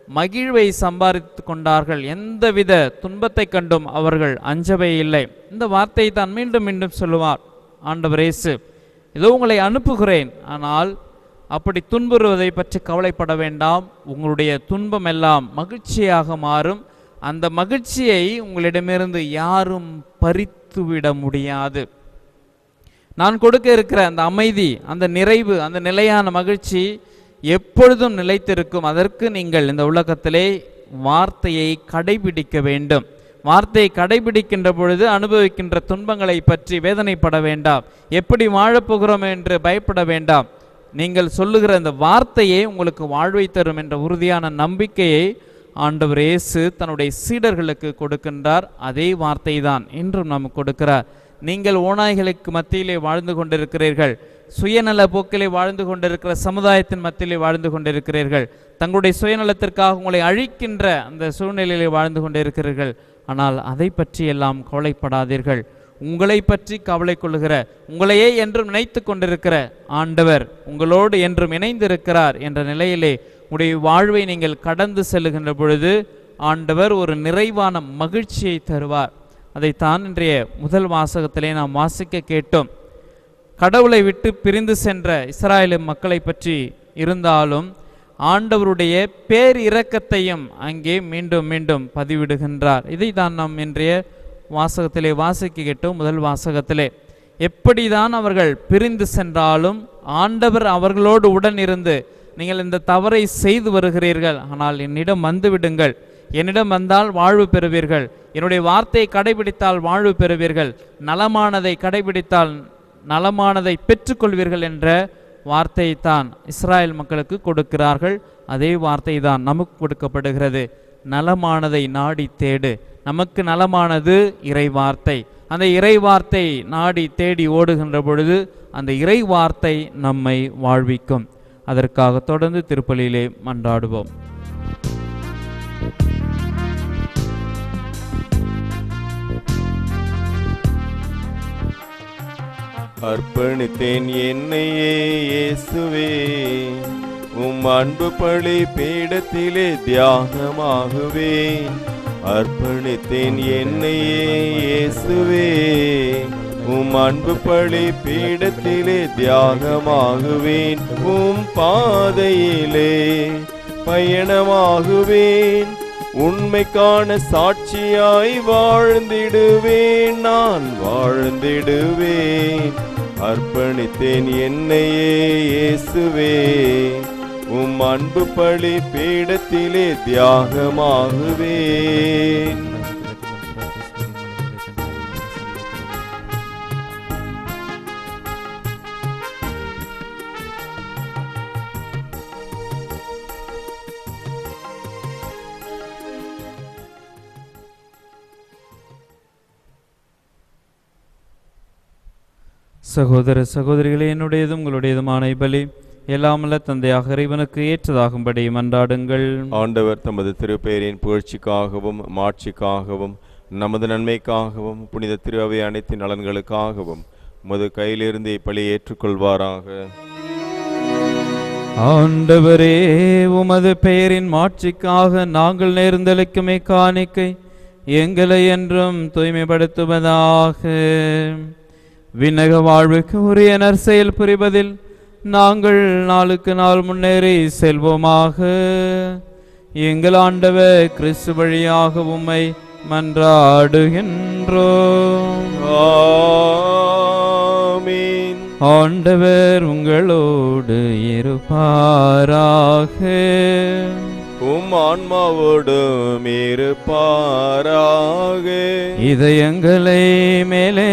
மகிழ்வை சம்பாதித்து கொண்டார்கள். எந்தவித துன்பத்தை கண்டும் அவர்கள் அஞ்சவே இல்லை. இந்த வார்த்தையை தான் மீண்டும் மீண்டும் சொல்லுவார் ஆண்டவர் இயேசு. ஏதோ உங்களை அனுப்புகிறேன், ஆனால் அப்படி துன்புறுவதை பற்றி கவலைப்பட வேண்டாம், உங்களுடைய துன்பம் எல்லாம் மகிழ்ச்சியாக மாறும். அந்த மகிழ்ச்சியை உங்களிடமிருந்து யாரும் பறித்துவிட முடியாது. நான் கொடுக்க இருக்கிற அந்த அமைதி, அந்த நிறைவு, அந்த நிலையான மகிழ்ச்சி எப்பொழுதும் நிலைத்திருக்கும். அதற்கு நீங்கள் இந்த உலகத்திலே வார்த்தையை கடைபிடிக்க வேண்டும். வார்த்தையை கடைபிடிக்கின்ற பொழுது அனுபவிக்கின்ற துன்பங்களை பற்றி வேதனைப்பட வேண்டாம், எப்படி வாழப்போகிறோம் என்று பயப்பட வேண்டாம். நீங்கள் சொல்லுகிற இந்த வார்த்தையே உங்களுக்கு வாழ்வை தரும் என்ற உறுதியான நம்பிக்கையை ஆண்டவர் இயேசு தன்னுடைய சீடர்களுக்கு கொடுக்கின்றார். அதே வார்த்தை தான் இன்றும் நமக்கு கொடுக்கிறார். நீங்கள் ஓநாய்களுக்கு மத்தியிலே வாழ்ந்து கொண்டிருக்கிறீர்கள், சுயநல போக்கிலே வாழ்ந்து கொண்டிருக்கிற சமுதாயத்தின் மத்தியிலே வாழ்ந்து கொண்டிருக்கிறீர்கள், தங்களுடைய சுயநலத்திற்காக உங்களை அழிக்கின்ற அந்த சூழ்நிலையிலே வாழ்ந்து கொண்டிருக்கிறீர்கள். ஆனால் அதை பற்றி எல்லாம் கவலைப்படாதீர்கள். உங்களை பற்றி கவலை கொள்ளுகிற, உங்களையே என்றும் நினைத்து கொண்டிருக்கிற ஆண்டவர் உங்களோடு என்றும் இணைந்திருக்கிறார் என்ற நிலையிலே உடைய வாழ்வை நீங்கள் கடந்து செல்லுகின்ற பொழுது ஆண்டவர் ஒரு நிறைவான மகிழ்ச்சியை தருவார். அதைத்தான் இன்றைய முதல் வாசகத்திலே நாம் வாசிக்க கேட்டோம். கடவுளை விட்டு பிரிந்து சென்ற இஸ்ராயேல் மக்களை பற்றி இருந்தாலும் ஆண்டவருடைய பேர் இரக்கத்தையும் அங்கே மீண்டும் மீண்டும் பதிவிடுகின்றார். இதை தான் நாம் இன்றைய வாசகத்திலே வாசிக்க கேட்டோம். முதல் வாசகத்திலே எப்படி தான் அவர்கள் பிரிந்து சென்றாலும் ஆண்டவர் அவர்களோடு உடன் இருந்து, நீங்கள் இந்த தவறை செய்து வருகிறீர்கள், ஆனால் என்னிடம் வந்துவிடுங்கள், என்னிடம் வந்தால் வாழ்வு பெறுவீர்கள், என்னுடைய வார்த்தையை கடைபிடித்தால் வாழ்வு பெறுவீர்கள், நலமானதை கடைபிடித்தால் நலமானதை பெற்றுக்கொள்வீர்கள் என்ற வார்த்தையை தான் இஸ்ராயேல் மக்களுக்கு கொடுக்கிறார்கள். அதே வார்த்தை தான் நமக்கு கொடுக்கப்படுகிறது. நலமானதை நாடி தேடு. நமக்கு நலமானது இறை வார்த்தை. அந்த இறை வார்த்தை நாடி தேடி ஓடுகின்ற பொழுது அந்த இறை வார்த்தை நம்மை வாழ்விக்கும். அதற்காக தொடர்ந்து திருப்பலியிலே மன்றாடுவோம். அர்ப்பணித்தேன் என்னையே இயேசுவே, உம் அன்பு பழி பீடத்திலே தியாகமாகுவேன். அர்ப்பணித்தேன் என்னையே இயேசுவே, உம் அன்பு பழி பீடத்திலே தியாகமாகுவேன். உம் பாதையிலே பயணமாகுவேன், உண்மைக்கான சாட்சியாய் வாழ்ந்திடுவேன், நான் வாழ்ந்திடுவேன். அர்ப்பணித்தேன் என்னையே இயேசுவே, உம் அன்பு பழி பீடத்திலே தியாகமாகுவேன். சகோதர சகோதரிகளே, என்னுடையதும் உங்களுடையதுமான பலி எல்லாமல்ல தந்தையாக இறைவனுக்கு ஏற்றதாகும்படி மன்றாடுங்கள். ஆண்டவர் தமது திருப்பெயரின் புகழ்ச்சிக்காகவும் மாட்சிக்காகவும் நமது நன்மைக்காகவும் புனித திரு அவை அனைத்து நலன்களுக்காகவும் உமது கையிலிருந்து இப்பலி ஏற்றுக்கொள்வாராக. ஆண்டவரே, உமது பெயரின் மாட்சிக்காக நாங்கள் நேர்ந்தளிக்குமே காணிக்கை எங்களை என்றும் தூய்மைப்படுத்துவதாக. விண்ணக வாழ்வுக்கு உரிய நற்செயல் புரிவதில் நாங்கள் நாளுக்கு நாள் முன்னேறி செல்வோமாக. எங்கள் ஆண்டவர் கிறிஸ்து வழியாக உம்மை மன்றாடுகின்றோம். ஆமீன். ஆண்டவர் உங்களோடு இருப்பாராக. உம் ஆன்மாவோடும் இருப்பாராக. இதயங்களை மேலே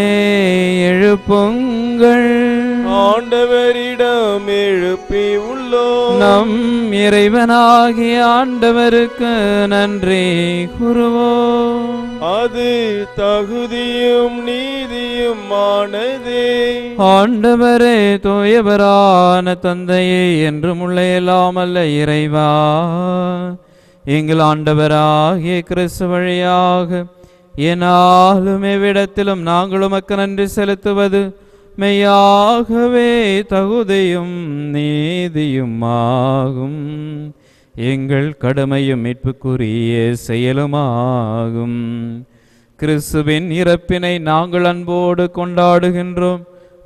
எழுப்புங்கள். ஆண்டவரிடம் எழுப்பி உள்ளோம். நம் இறைவனாகிய ஆண்டவருக்கு நன்றி கூறுவோம். அது தகுதியும் நீதியுமானதே. ஆண்டவரே, தூயவரான தந்தையே, என்றும் உள்ள எல்லாம் அல்ல இறைவா, எங்கள் ஆண்டவராகிய கிறிஸ்து வழியாக என்னாலும் எவ்விடத்திலும் நாங்கள் உமக்கு நன்றி செலுத்துவது மெய்யாகவே தகுதியும் நீதியுமாகும். எங்கள் கடமையும் மீட்புக்குரிய செயலுமாகும். கிறிஸ்துவின் இறப்பினை நாங்கள் அன்போடு கொண்டாடுகின்றோம்.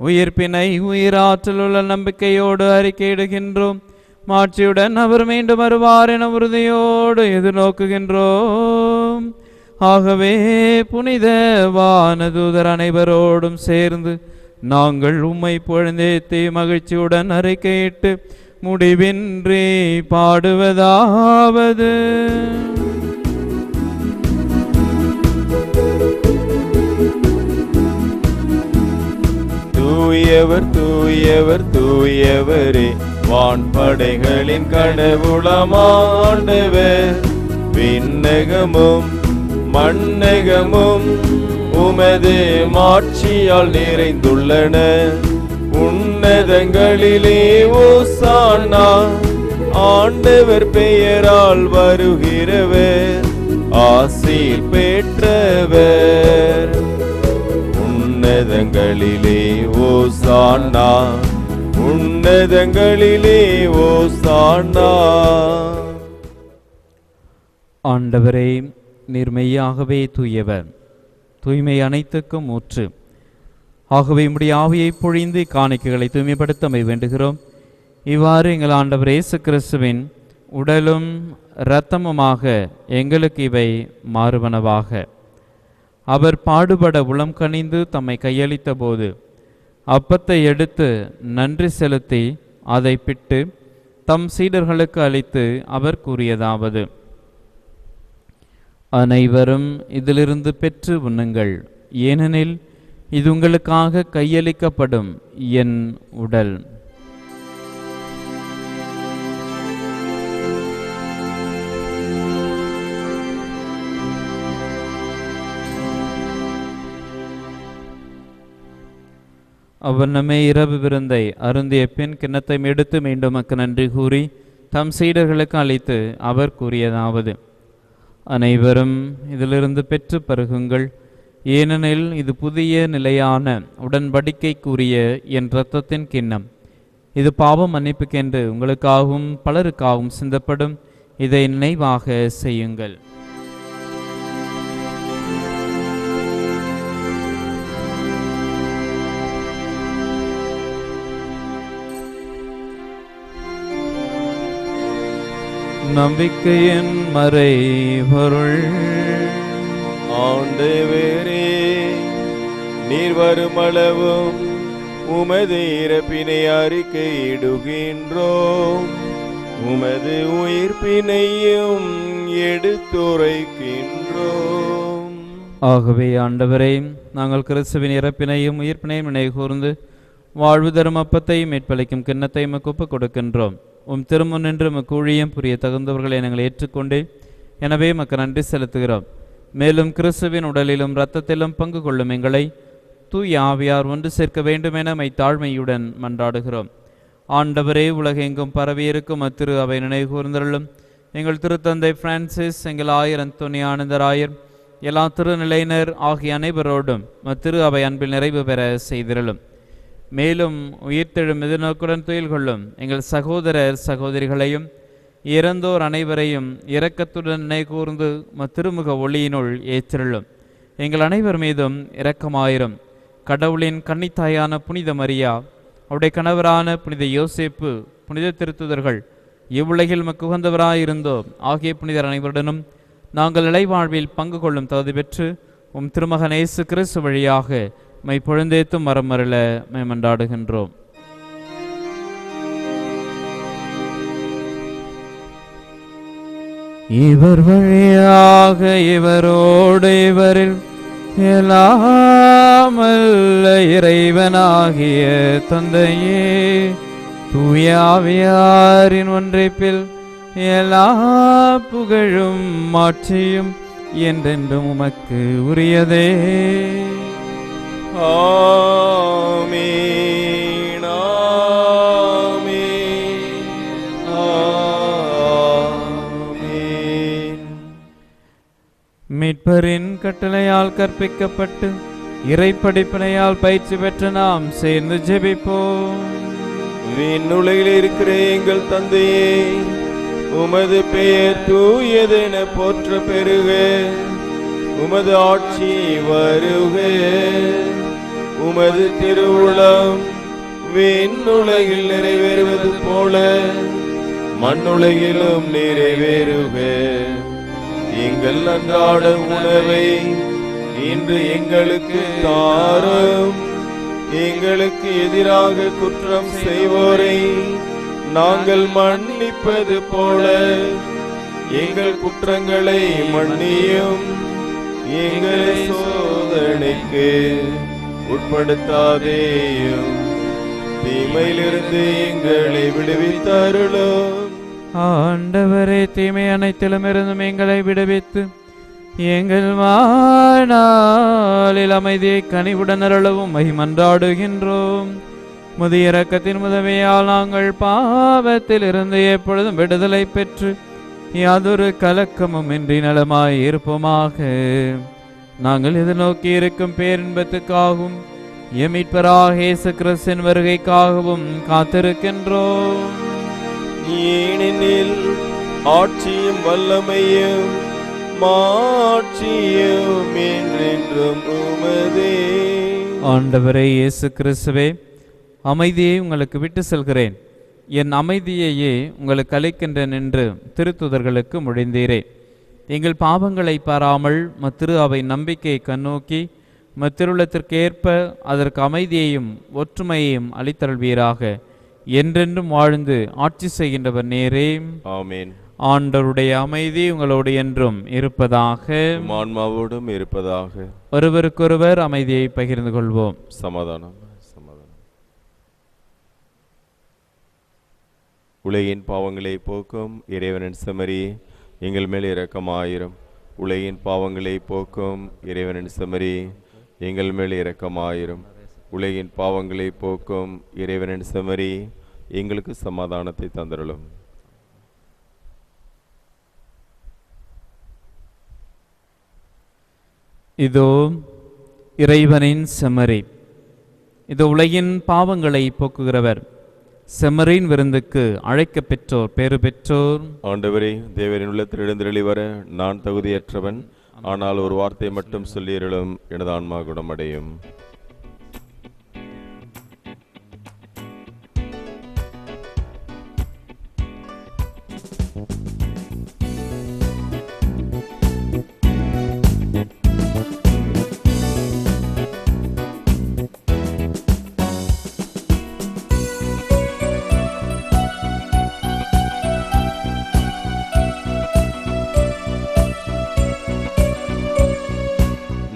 உயிர்ப்பினை உயிராற்றல் உள்ள நம்பிக்கையோடு அறிக்கையிடுகின்றோம். மாட்சியுடன் அவர் மீண்டும் வருவார் என உறுதியோடு எதிர்நோக்குகின்றோம். ஆகவே புனித வானதூதர் அனைவரோடும் சேர்ந்து நாங்கள் உம்மை புகழ்ந்தேத்தி மகிழ்ச்சியுடன் அறிக்கையிட்டு முடிவின்றி பாடுவதாவது: தூயவர் தூயவர் தூயவரே, வான்படைகளின் கடவுளமாண்டவர். விண்ணகமும் மண்ணகமும் உமது மாட்சியால் நிறைந்துள்ளன. உன்னதங்களிலே ஓசானா, ஆண்டவர் பெயரால் வருகிறவர் ஆசீர் பெற்றவர். உன்னதங்களிலே ஓசானா, உன்னதங்களிலே ஓசானா. ஆண்டவரே, நீர் மெய்யாகவே தூயவர், தூய்மை அனைத்துக்கும் ஊற்று. ஆகவே உம்முடைய ஆவியை பொழிந்து காணிக்கைகளை தூய்மைப்படுத்த வேண்டுகிறோம். இவ்வாறு எங்கள் ஆண்டவர் இயேசு கிறிஸ்துவின் உடலும் இரத்தமுமாக எங்களுக்கு இவை மாறுவனவாக. அவர் பாடுபட உளம் கனிந்து தம்மை கையளித்த போது அப்பத்தை எடுத்து நன்றி செலுத்தி அதை பிட்டு தம் சீடர்களுக்கு அளித்து அவர் கூறியதாவது: அனைவரும் இதிலிருந்து பெற்று உண்ணுங்கள், ஏனெனில் இது உங்களுக்காக கையளிக்கப்படும் என் உடல். அவர் நம்மை இரவு விருந்தை அருந்திய பின் கிண்ணத்தை எடுத்து மீண்டும் நன்றி கூறி தம் சீடர்களுக்கு அளித்து அவர் கூறியதாவது: அனைவரும் இதிலிருந்து பெற்று பருகுங்கள், ஏனெனில் இது புதிய நிலையான உடன்படிக்கைக்குரிய என் இரத்தத்தின் கிண்ணம். இது பாவம் மன்னிப்புக்கென்று உங்களுக்காகவும் பலருக்காகவும் சிந்தப்படும். இதை நினைவாக செய்யுங்கள். நம்பிக்கையின் மறைபொருள். ஆண்டவரே, நீர் வருமளவும் உமது இறப்பினை அறிக்கையிடுகின்றோம், உமது உயிர்ப்பினையும் எடுத்துரைக்கின்றோம். ஆகவே ஆண்டவரே, நாங்கள் கிறிஸ்துவின் இறப்பினையும் உயிர்ப்பினையும் நினைவு கூர்ந்து வாழ்வு தரும் அப்பத்தையும் மீட்பளிக்கும் கிண்ணத்தையும் ஒப்புக் கொடுக்கின்றோம். உம் திருமுன் நின்று ஊழியம் புரிய தகுந்தவர்களை நாங்கள் ஏற்றுக்கொண்டே, எனவே மக்கு நன்றி செலுத்துகிறோம். மேலும் கிறிஸ்துவின் உடலிலும் இரத்தத்திலும் பங்கு கொள்ளும் எங்களை தூய ஆவியார் ஒன்று சேர்க்க வேண்டும் என தாழ்மையுடன் மன்றாடுகிறோம். ஆண்டவரே, உலகெங்கும் பரவியிருக்கும் அத்திரு அவை நினைவு கூர்ந்தருளும். எங்கள் திருத்தந்தை பிரான்சிஸ், எங்கள் ஆயர் அந்தோனி ஆனந்தராயர், எல்லா திருநிலையினர் ஆகிய அனைவரோடும் திரு அவை அன்பில் நிறைவு பெற செய்திருளும். மேலும் உயிர்த்தெழும் எதிர்நோக்குடன் துயில் கொள்ளும் எங்கள் சகோதரர் சகோதரிகளையும் இறந்தோர் அனைவரையும் இரக்கத்துடன் நினை கூர்ந்து திருமுக ஒளியினுள் ஏற்றிருளும். எங்கள் அனைவர் மீதும் இரக்கமாயிரும். கடவுளின் கன்னித்தாயான புனித மரியா, அவருடைய கணவரான புனித யோசேப்பு, புனித திருத்துதர்கள், இவ்வுலகில் மக்கு உகந்தவராயிருந்தோ ஆகிய புனிதர் அனைவருடனும் நாங்கள் இலைவாழ்வில் பங்கு கொள்ளும் தகுதி பெற்று உம் திருமகன் இயேசு கிறிஸ்து வழியாக மை பொழுந்தேத்தும் மரமருள மேமண்டாடுகின்றோம். இவர் வழியாக இவரோடு இவரில் எல்லாமல்ல இறைவனாகிய தந்தையே தூய ஆவியாரின் ஒன்றைப்பில் எல்லா புகழும் மாட்சியும் என்றென்றும் உமக்கு உரியதே. ஆமென், ஆமென், ஆமென். மீட்பரின் கட்டளையால் கற்பிக்கப்பட்டு இறைப்படிப்பினையால் பயிற்சி பெற்று நாம் சேர்ந்து ஜெபிப்போம். விண்ணுலகில் இருக்கிற எங்கள் தந்தையே, உமது பெயர் தூயதென போற்ற பெருக, உமது ஆட்சி வருக, உமது திருவுளம் விண்ணுலகில் நிறைவேறுவது போல மண்ணுலகிலும் நிறைவேறுக. எங்கள் அன்றாட உணவை இன்று எங்களுக்கு தாரும். எங்களுக்கு எதிராக குற்றம் செய்வோரை நாங்கள் மன்னிப்பது போல எங்கள் குற்றங்களை மன்னியும். எங்களை சோதனைக்கு உட்படுத்தாதேயும், தீமையிலிருந்து எங்களை விடுவித்தருளும். ஆண்டவரே, தீமை அனைத்திலும் இருந்தும் எங்களை விடுவித்து எங்கள் வாழ்நாளில் அமைதியை கனிவுடன் அருளவும் மகிமன்றாடுகின்றோம். முதிய இரக்கத்தின் உதவியால் நாங்கள் பாவத்தில் இருந்து எப்பொழுதும் விடுதலை பெற்று யாதொரு கலக்கமும் இன்றி நலமாய் இருப்போமாக. நாங்கள் எதிர்நோக்கி இருக்கும் பேரின்பத்துக்காகவும் எமீட்பராக இயேசு கிறிஸ்துவின் வருகைக்காகவும் காத்திருக்கின்றோம். ஏனெனில் ஆட்சியும் வல்லமையும் மாட்சியும் என்றென்றும் உமதே. ஆண்டவரே இயேசு கிறிஸ்துவே, அமைதியை உங்களுக்கு விட்டு செல்கிறேன், என் அமைதியையே உங்களுக்கு அளிக்கின்றேன் என்று திருத்துதர்களுக்கு மொழிந்தீரே. எங்கள் பாவங்களை பாராமல் மத்திரு அவை நம்பிக்கையை கண்ணோக்கி மத்திருள்ளத்திற்கேற்ப அதற்கு அமைதியையும் ஒற்றுமையையும் அளித்தருள்வீராக. என்றென்றும் வாழ்ந்து ஆட்சி செய்கின்றவர் நேரே. ஆமென். ஆண்டவருடைய அமைதி உங்களோடு என்றும் இருப்பதாக, ஆன்மாவோடும் இருப்பதாக. ஒருவருக்கொருவர் அமைதியை பகிர்ந்து கொள்வோம். சமாதானம், சமாதானம். உலகின் பாவங்களை போக்கும் இறைவனின் செம்மறியே, எங்கள் மேல் இரக்கமாயிரும். உலகின் பாவங்களை போக்கும் இறைவனின் செம்மறியே, எங்கள் மேல் இரக்கமாயிரும். உலகின் பாவங்களை போக்கும் இறைவனின் செம்மறியே, எங்களுக்கு சமாதானத்தை தந்தருளும். இதோ இறைவனின் செம்மறி, இதோ உலகின் பாவங்களை போக்குகிறவர். செம்மறியின் விருந்துக்கு அழைக்க பெற்றோர் பேறு பெற்றோர். ஆண்டவரே, தேவரின் உள்ளத்தில் எழுந்தருளி வர நான் தகுதியற்றவன், ஆனால் ஒரு வார்த்தை மட்டும் சொல்லியருளும், எனது ஆன்மா குணமடையும்.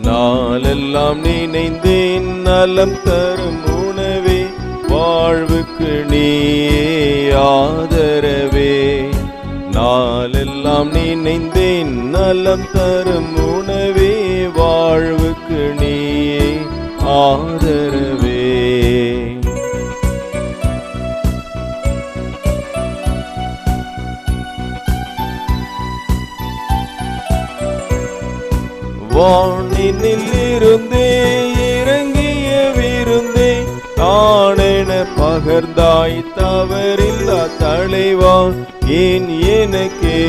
நாளெல்லாம் நினைந்தேன் நலம் தரும் உணவே, வாழ்வுக்கு நீயே ஆதரவே. நாளெல்லாம் நினைந்தேன் நலம் தரும் உணவே, வாழ்வுக்கு நீயே ஆதரவே. வானினில் இருந்தே இறங்கிய விருந்தே, ஆனென பகர்ந்தாய் தவறில்லா தலைவா. ஏன் எனக்கே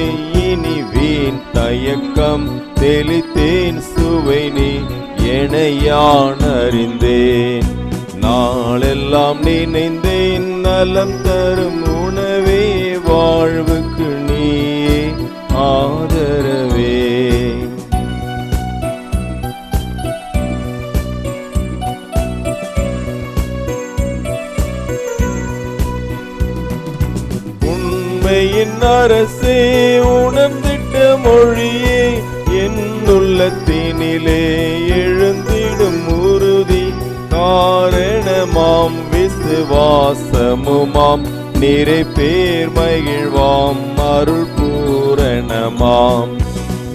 இனி வீண் தயக்கம், தெளித்தேன் சுவை நீ என யான் அறிந்தேன். நாளெல்லாம் நினைந்தேன் நலம் தரும் உணவே, வாழ்வுக்கு நீயே ஆதரவே. உண்மையின் அரசே உணர்ந்திட்ட மொழியே என் உள்ளத்தினிலே எழுந்திடும் உறுதி காரணமாம் விசுவாசமுமாம் நிறை பேர் மகிழ்வாம் அருள் பூரணமாம்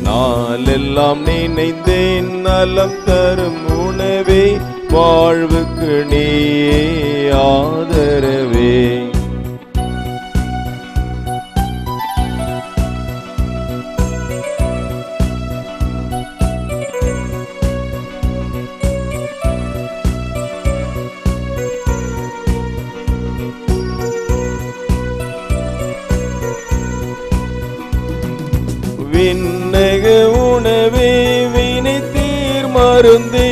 நாளெல்லாம் நினைந்தேன் நலம் தரும் உணவே வாழ்வுக்கு நீயே ஆதரவே விண்ணக உணவே வினை தீர் மருந்தே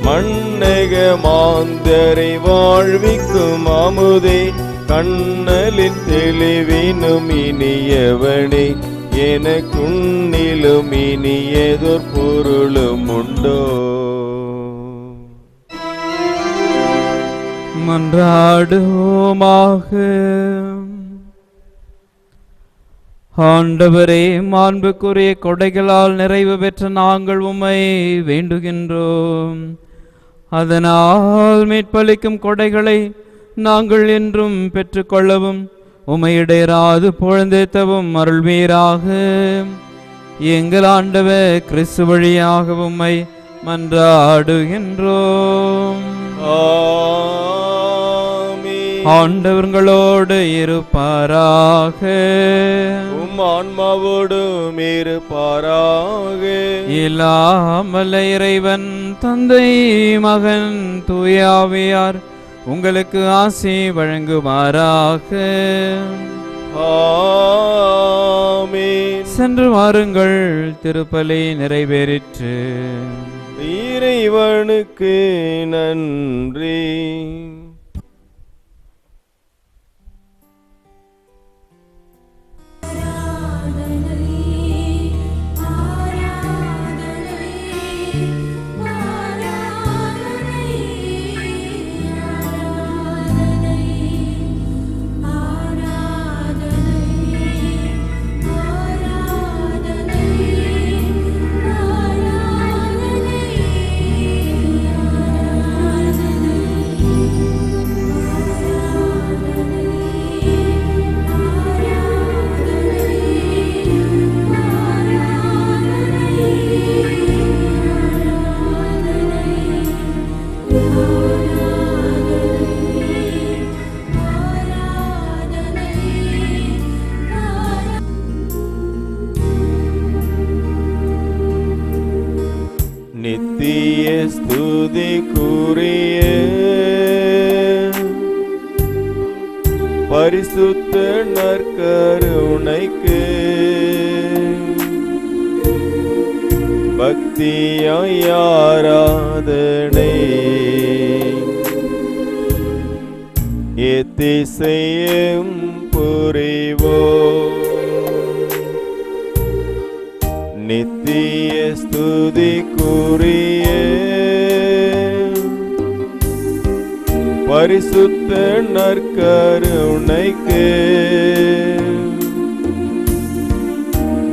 மண்ணக மாந்தரை வாழ்விக்கும் அமுதே கண்ணலின் தெளிவினும் இனியவனே எனக்குன்னிலும் இனியதொரு பொருளும் உண்டோ. மன்றாடுவோமாக. ஆண்டவரே, மாண்புக்குரிய கொடைகளால் நிறைவு பெற்ற நாங்கள் உம்மை வேண்டுகின்றோம். அதனால் மீட்பளிக்கும் கொடைகளை நாங்கள் என்றும் பெற்றுக்கொள்ளவும் உம்மையிடையராது புகழ்ந்தேத்தவும் அருள்வீராக. எங்கள் ஆண்டவர் கிறிஸ்து வழியாக உம்மை மன்றாடுகின்றோம். ஆண்டவர்களோடு இருப்பாராக. உம் ஆன்மாவோடும் இருப்பாராக. இல்லாமல்ல இறைவன் தந்தை மகன் தூயாவியார் உங்களுக்கு ஆசி வழங்குமாறாக. ஆமென். சென்று வாருங்கள், திருப்பலி நிறைவேறிற்று. இறைவனுக்கு நன்றி. நித்திய ஸ்துதிக்குரிய பரிசுத்த நற்கருணைக்கு பக்தியாய் ஆராதனை எத்திசையும் புரிவோம். நித்திய ஸ்துதிக்குரிய பரிசுத்த நற்கருணைக்கு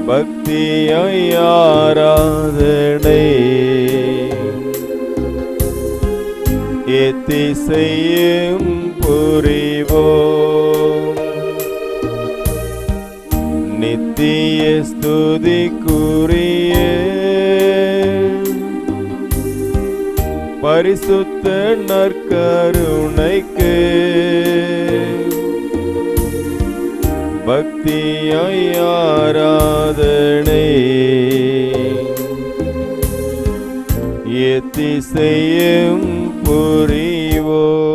பக்தியாய் ஆராதனை எத்திசையும் புரிவோம். நித்திய ஸ்துதிக்குரிய பரிசுத்த நற்கருணைக்கு பக்தியாய் ஆராதனை எத்திசையும் புரிவோம்.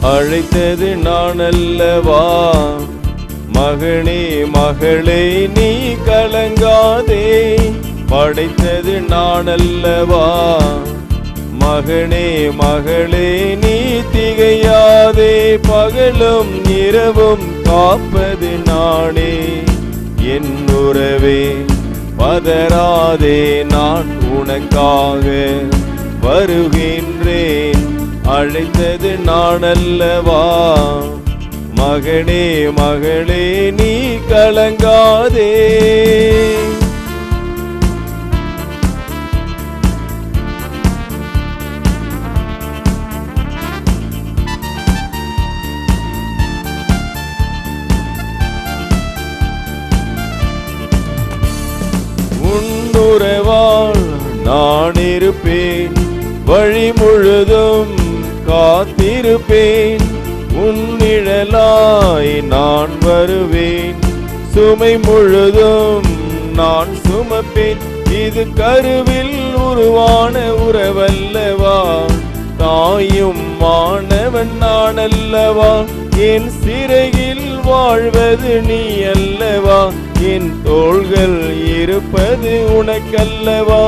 அழைத்தது நான் அல்லவா? மகனே மகளே நீ கலங்காதே, படைத்தது நான் அல்லவா? மகனே மகளே நீ திகையாதே, பகலும் இரவும் காப்பது நானே. என் உறவே பதறாதே, நான் உனக்காக வருகின்றேன். அழைத்தது நான் அல்லவா? மகனே மகளே நீ கலங்காதே. உன்னுறவால் நான் இருப்பேன், வழி முழுதும் காத்திருப்பேன். உன் நிழலாய் நான் வருவேன், சுமை முழுதும் நான் சுமப்பேன். இது கருவில் உருவான உறவல்லவா? தாயும் மாணவன் நான் அல்லவா? என் சிறையில் வாழ்வது நீ அல்லவா? என் தோள்கள் இருப்பது உனக்கல்லவா?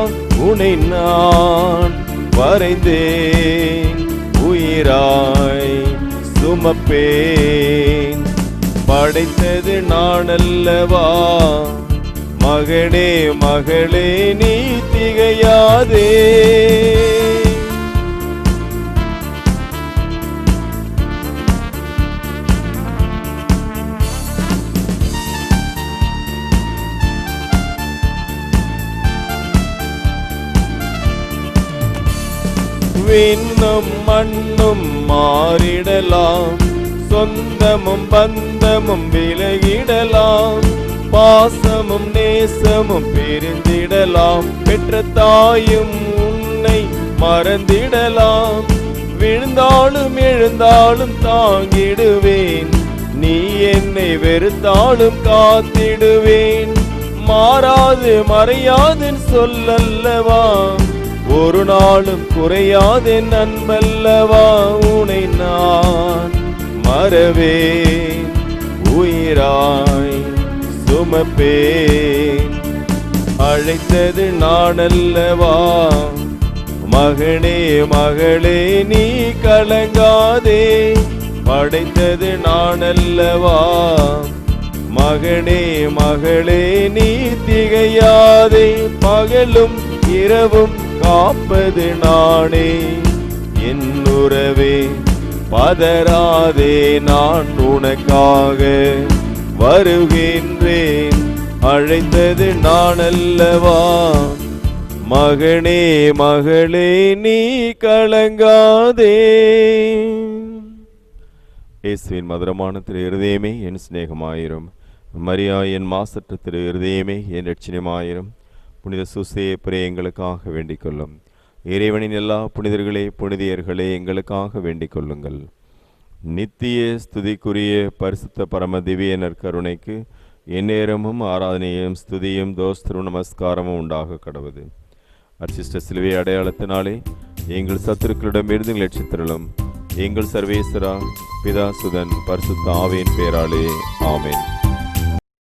உன்னை நான் வரைந்தேன், உயிராய் சுமப்பேன். படைத்தது நான் அல்லவா? மகனே மகளே நீ திகையாதே. விண்ணும் மண்ணும் மாறிடலாம், சொந்தமும் பந்தமும் விலகிடலாம், பாசமும் நேசமும் பிரிந்திடலாம். பெற்ற தாயும் உன்னை மறந்திடலாம், விழுந்தாலும் எழுந்தாலும் தாங்கிடுவேன். நீ என்னை வெறுத்தாலும் காத்திடுவேன். மாறாது மறையாதென் சொல்லல்லவா? ஒரு நாளும் குறையாதென் அன்பல்லவா? உன்னை நான் மறவேன், உயிராய் சுமப்பேன். அழைத்தது நான் அல்லவா? மகனே மகளே நீ கலங்காதே, படைத்தது நான் அல்லவா? மகனே மகளே நீ திகையாதே, பகலும் இரவும் காப்பது நானே. என் உறவே பதறாதே, நான் உனக்காக வருகின்றேன். அழைத்தது நான் அல்லவா? மகனே மகளே நீ கலங்காதே. இயேசுவின் மதுரமான திரு இருதயமே என் சிநேகமாயிரும். மரியா என் மாசற்ற திரு இருதயமே என் இரட்சணியமாயிரும். புனித சூசேப்பரே எங்களுக்காக வேண்டிக் கொள்ளும். இறைவனின் எல்லா புனிதர்களே புனிதியர்களே எங்களுக்காக வேண்டிக் கொள்ளுங்கள். நித்திய ஸ்துதிக்குரிய பரிசுத்த பரம திவ்ய நற்கருணைக்கு எந்நேரமும் ஆராதனையும் ஸ்துதியும் தோஸ்திரும் நமஸ்காரமும் உண்டாக கடவுது. அர்ச்சிஷ்ட சிலுவை அடையாளத்தினாலே எங்கள் சத்துருக்களிடமிருந்து எங்கள் ரட்சித்தருளும். எங்கள் சர்வேஸ்வரா பிதா சுதன் பரிசுத்த ஆவியின் பெயராலே ஆமென்.